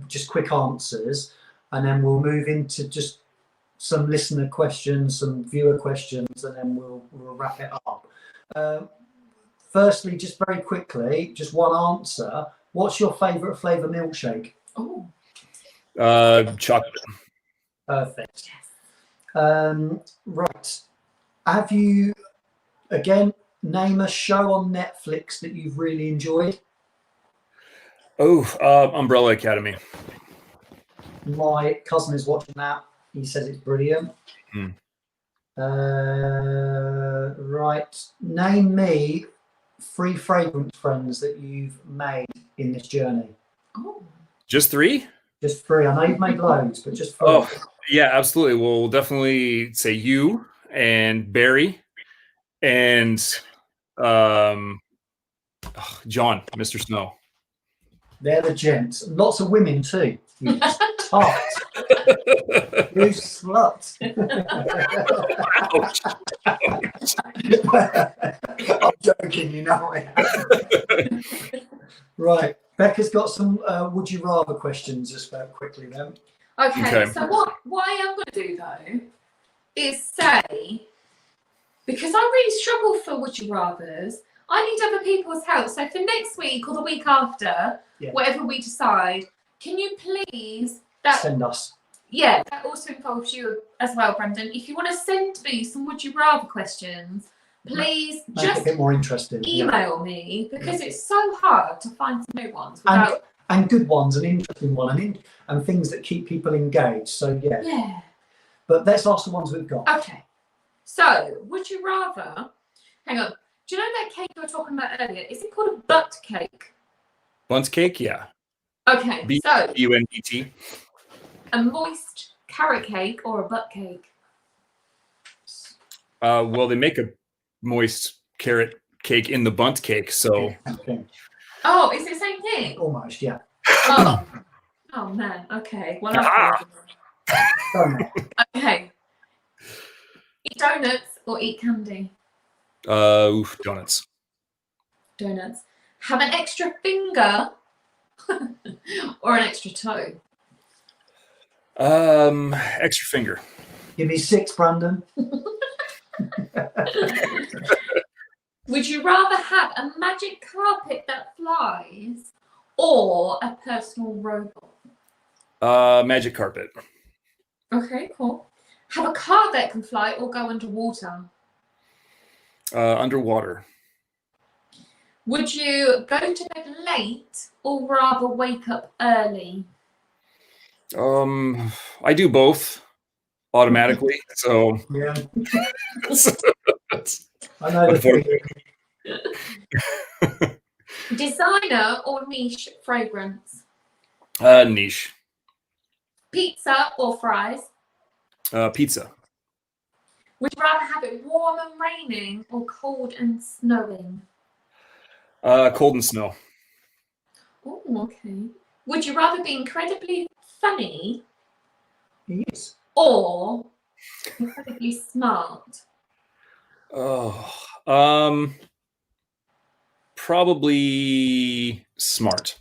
just quick answers, and then we'll move into just some listener questions, some viewer questions, and then we'll wrap it up. Firstly, just very quickly, just one answer. What's your favourite flavour milkshake? Oh, chocolate. Perfect. Right. Have you, again, name a show on Netflix that you've really enjoyed? Umbrella Academy. My cousin is watching that. He says it's brilliant. Right. Name me 3 fragrance friends that you've made in this journey. Oh. Just 3? Just 3. I know you've made loads, but just 3. Oh, yeah, absolutely. We'll definitely say you and Barry and John, Mr. Snow. They're the gents. Lots of women too. You tart. You slut. I'm joking, you know it. Right. Becca's got some would you rather questions just very quickly then. Okay. So what I'm going to do though is say, because I really struggle for would you rathers, I need other people's help. So for next week or the week after, whatever we decide, can you please send us? Yeah, that also involves you as well, Brendan. If you want to send me some would you rather questions, please make it a bit more interesting. Email me, because it's so hard to find some new ones and good ones and interesting ones and things that keep people engaged. So yeah. But let's ask the ones we've got. Okay. So, would you rather? Hang on. Do you know that cake you were talking about earlier? Is it called a butt cake? Bunt cake, yeah. Okay. So, B-U-N-D-T. a moist carrot cake or a butt cake? Well, they make a moist carrot cake in the bunt cake, so. Okay. Oh, is it the same thing? Almost, yeah. Oh, oh man. Okay. Well, okay. Eat donuts or eat candy? Donuts. Donuts. Have an extra finger or an extra toe? Extra finger. Give me 6, Brandon. Would you rather have a magic carpet that flies or a personal robot? Magic carpet. Okay, cool. Have a car that can fly or go underwater? Underwater. Would you go to bed late or rather wake up early? I do both automatically, so. Yeah. I know the feeling. Designer or niche fragrance? Niche. Pizza or fries? Pizza. Would you rather have it warm and raining or cold and snowing? Cold and snow. Oh, okay. Would you rather be incredibly funny Yes. or incredibly smart? Oh, probably smart.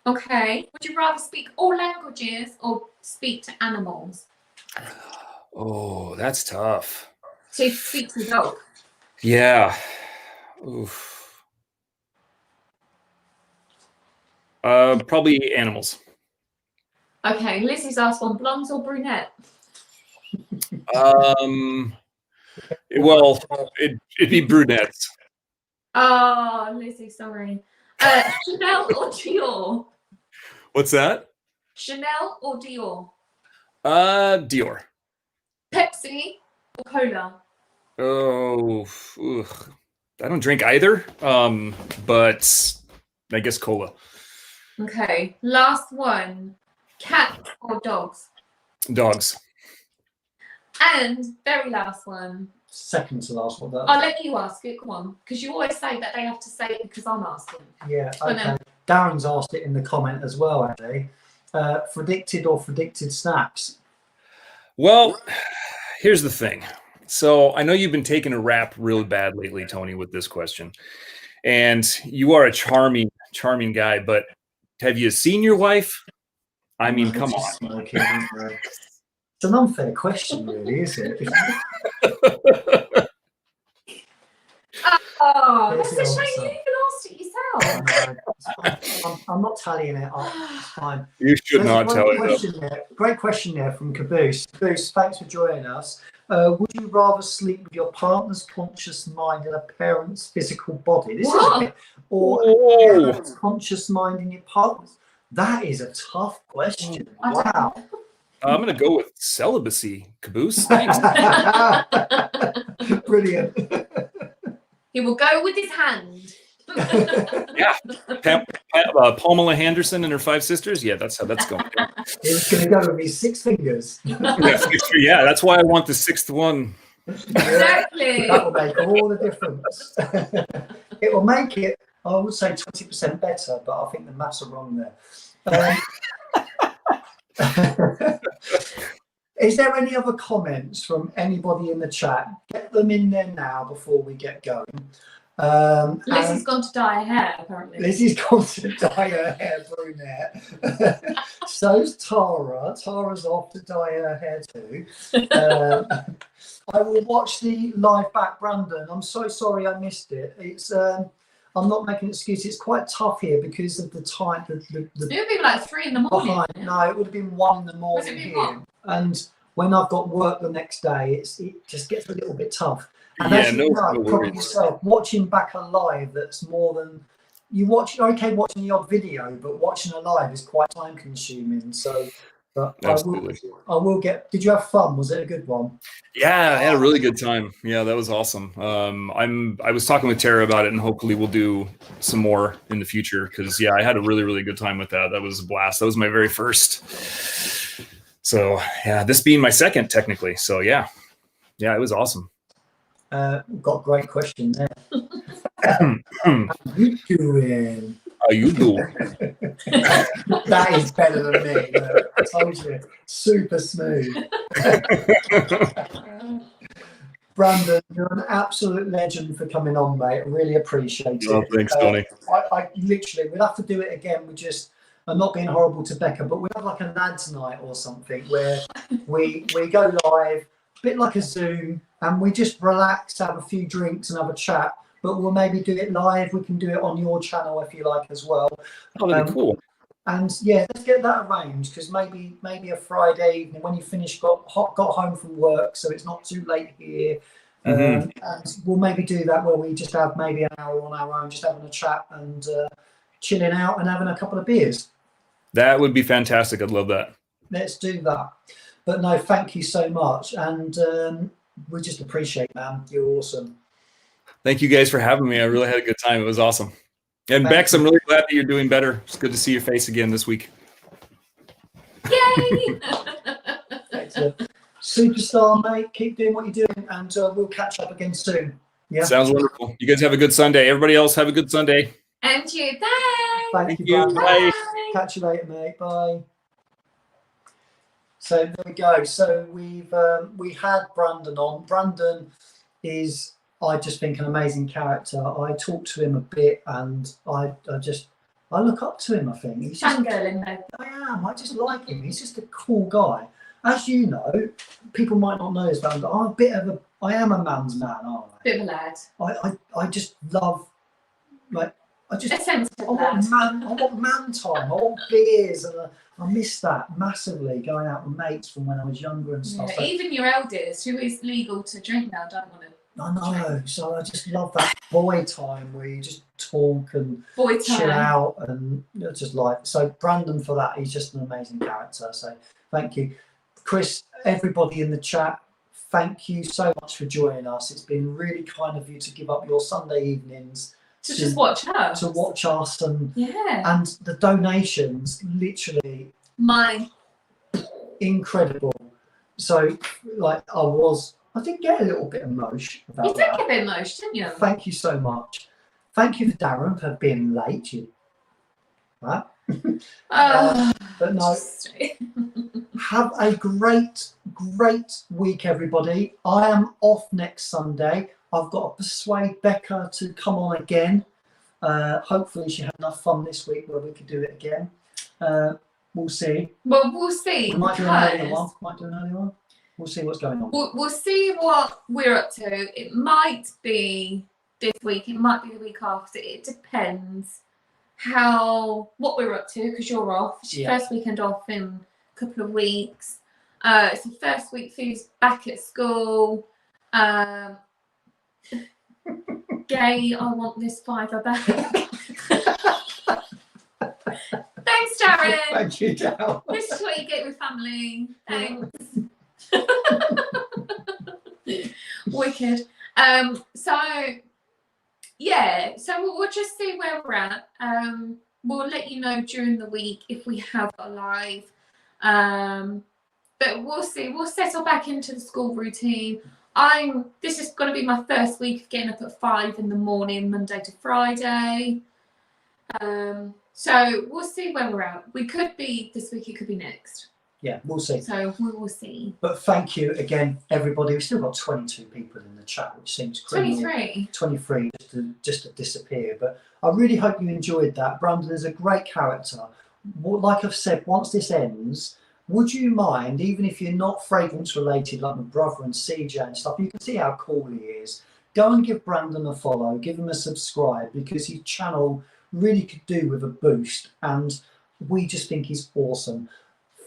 Okay. Would you rather speak all languages or speak to animals? Oh, that's tough. So you speak to a dog. Yeah. Oof. Probably animals. Okay. Lizzie's asked one, blondes or brunette? Well, it'd be brunettes. Oh, Lizzie, sorry. Chanel or Dior? What's that? Chanel or Dior? Dior. Pepsi or cola? Oh, ugh. I don't drink either. But I guess cola. Okay, last one. Cats or dogs? Dogs. And very last one. Second to last one. I'll let you ask it. Come on, because you always say that they have to say it because I'm asking. Yeah, Go on okay. then. Darren's asked it in the comment as well, actually. Predicted or predicted snacks? Well, here's the thing. So I know you've been taking a rap really bad lately, Tony, with this question. And you are a charming, charming guy, but have you seen your wife? I mean, come on. Smoking, it's an unfair question, really, isn't it? Oh, There's that's the a shame you answer. even asked it yourself. I'm not tallying it up. It's fine. You should There's a not great tell it. question there. Great question there from Caboose. Caboose, thanks for joining us. Would you rather sleep with your partner's conscious mind in a parent's physical body? This What? is it. Or a Whoa. parent's conscious mind in your partner's? That is a tough question. I don't Wow. I'm going to go with celibacy, Caboose. Thanks. Brilliant. He will go with his hand. Yeah. Pamela Henderson and her 5 sisters. Yeah, that's how that's going. He's going to go with his 6 fingers. Yeah, that's why I want the 6th one. Exactly. That will make all the difference. It will make it, I would say, 20% better, but I think the maths are wrong there. Is there any other comments from anybody in the chat? Get them in there now before we get going. Lizzie's gone to dye her hair, apparently. Lizzie's gone to dye her hair brunette. So's Tara. Tara's off to dye her hair too. I will watch the live back, Brandon. I'm so sorry I missed it. It's I'm not making an excuse. It's quite tough here because of the time. It would be like 3 in the morning. Behind. No, it would have been 1 in the morning been here. what? And when I've got work the next day, it just gets a little bit tough. And Yeah, as you no know, probably worries. yourself, watching back a live that's more than you watch. You're okay watching the odd video, but watching a live is quite time consuming. So But Absolutely. I will get. Did you have fun? Was it a good one? Yeah, I had a really good time. Yeah, that was awesome. I was talking with Tara about it, and hopefully we'll do some more in the future because yeah, I had a really, really good time with that. That was a blast. That was my very first. So yeah, this being my second technically. So yeah, it was awesome. Got a great question there. How you doing? How you do? That is better than me. Look, I told you, super smooth. Brandon, you're an absolute legend for coming on, mate. I really appreciate it. Oh, thanks, Tony. I literally, we'd have to do it again. I'm not being horrible to Becca, but we have like a lads night or something where we go live, a bit like a Zoom, and we just relax, have a few drinks and have a chat. But we'll maybe do it live. We can do it on your channel if you like as well. Oh, that'd be cool. And yeah, let's get that arranged because maybe a Friday evening when you finish, got home from work, so it's not too late here. And we'll maybe do that where we just have maybe an hour on our own, just having a chat and chilling out and having a couple of beers. That would be fantastic. I'd love that. Let's do that. But no, thank you so much, and we just appreciate, man. You're awesome. Thank you guys for having me. I really had a good time. It was awesome. And Bex, I'm really glad that you're doing better. It's good to see your face again this week. Yay! Excellent. Superstar, mate. Keep doing what you're doing, and we'll catch up again soon. Yeah. Sounds wonderful. You guys have a good Sunday. Everybody else have a good Sunday. And you, bye. Thank you. Bye. Bye. Catch you later, mate. Bye. So there we go. So we had Brandon on. Brandon is, I just think, an amazing character. I talk to him a bit, and I look up to him. I think he's just, Fangirling though. I just like him. He's just a cool guy. As you know, people might not know this, but I am a man's man, aren't I? Bit of a lad. I just love, like, A sensitive I lad. want man time. I want beers, and I miss that massively. Going out with mates from when I was younger and stuff. Yeah, So, even your elders, who is legal to drink now, don't want to. I know. So I just love that boy time where you just talk and Boy chill time. out, and just like, so Brandon, for that, he's just an amazing character. So thank you, Chris. Everybody in the chat, thank you so much for joining us. It's been really kind of you to give up your Sunday evenings To just watch us. to watch us, and Yeah. the donations, literally Mine. incredible. So like I did get a little bit emotional You about did that. get a bit emotional, didn't you? Thank you so much. Thank you for Darren for being late. Right? Oh, But no, just- have a great week, everybody. I am off next Sunday. I've got to persuade Becca to come on again. Hopefully she had enough fun this week where we could do it again. We'll see. Well, we'll see. We might do an earlier one. because We'll see what's going on. We'll see what we're up to. It might be this week. It might be the week after. It depends what we're up to, because you're off. It's your Yeah. first weekend off in a couple of weeks. It's the first week Fu's back at school. Gay, I want this fiver back. Thanks, Darren. Thank you, Dal. This is what you get with family. Thanks. Wicked. So we'll just see where we're at. We'll let you know during the week if we have a live. But we'll see. We'll settle back into the school routine. This is going to be my first week of getting up at 5 in the morning, Monday to Friday. So we'll see where we're at. We could be this week, it could be next. Yeah, we'll see. So we will see. But thank you again, everybody. We've still got 22 people in the chat, which seems criminal. 23. 23 just to disappear. But I really hope you enjoyed that. Brandon is a great character. Like I've said, once this ends, would you mind, even if you're not fragrance related, like my brother and CJ and stuff, you can see how cool he is. Go and give Brandon a follow, give him a subscribe, because his channel really could do with a boost, and we just think he's awesome.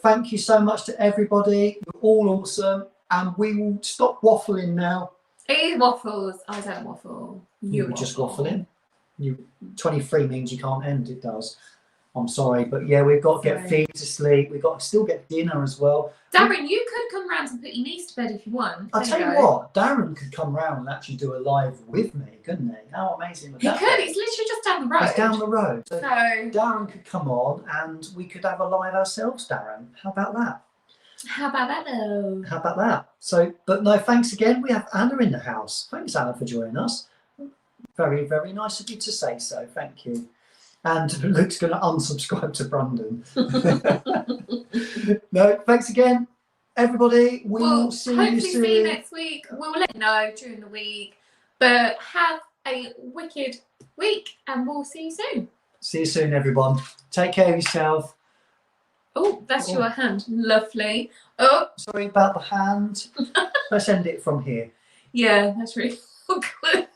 Thank you so much to everybody. You're all awesome, and we will stop waffling now. He waffles. I don't waffle. You were just waffling. 23 means you can't end, it does. I'm sorry, but yeah, we've got to get Sorry. feed to sleep. We've got to still get dinner as well. Darren, you could come round and put your niece to bed if you want. I'll There tell you go. what, Darren could come round and actually do a live with me, couldn't he? How amazing would He that could. be? It's literally just down the road. It's down the road. So So Darren could come on and we could have a live ourselves, Darren. How about that? how about that though? How about that? So, but no, thanks again. We have Anna in the house. Thanks, Anna, for joining us. Very, very nice of you to say so. Thank you. And Luke's going to unsubscribe to Brandon. No, thanks again, everybody. We'll see you hopefully soon. see you next week. We'll let you know during the week. But have a wicked week and we'll see you soon. See you soon, everyone. Take care of yourself. Oh, that's Oh. your hand. Lovely. Oh, Sorry about the hand. Let's end it from here. yeah, that's really awkward.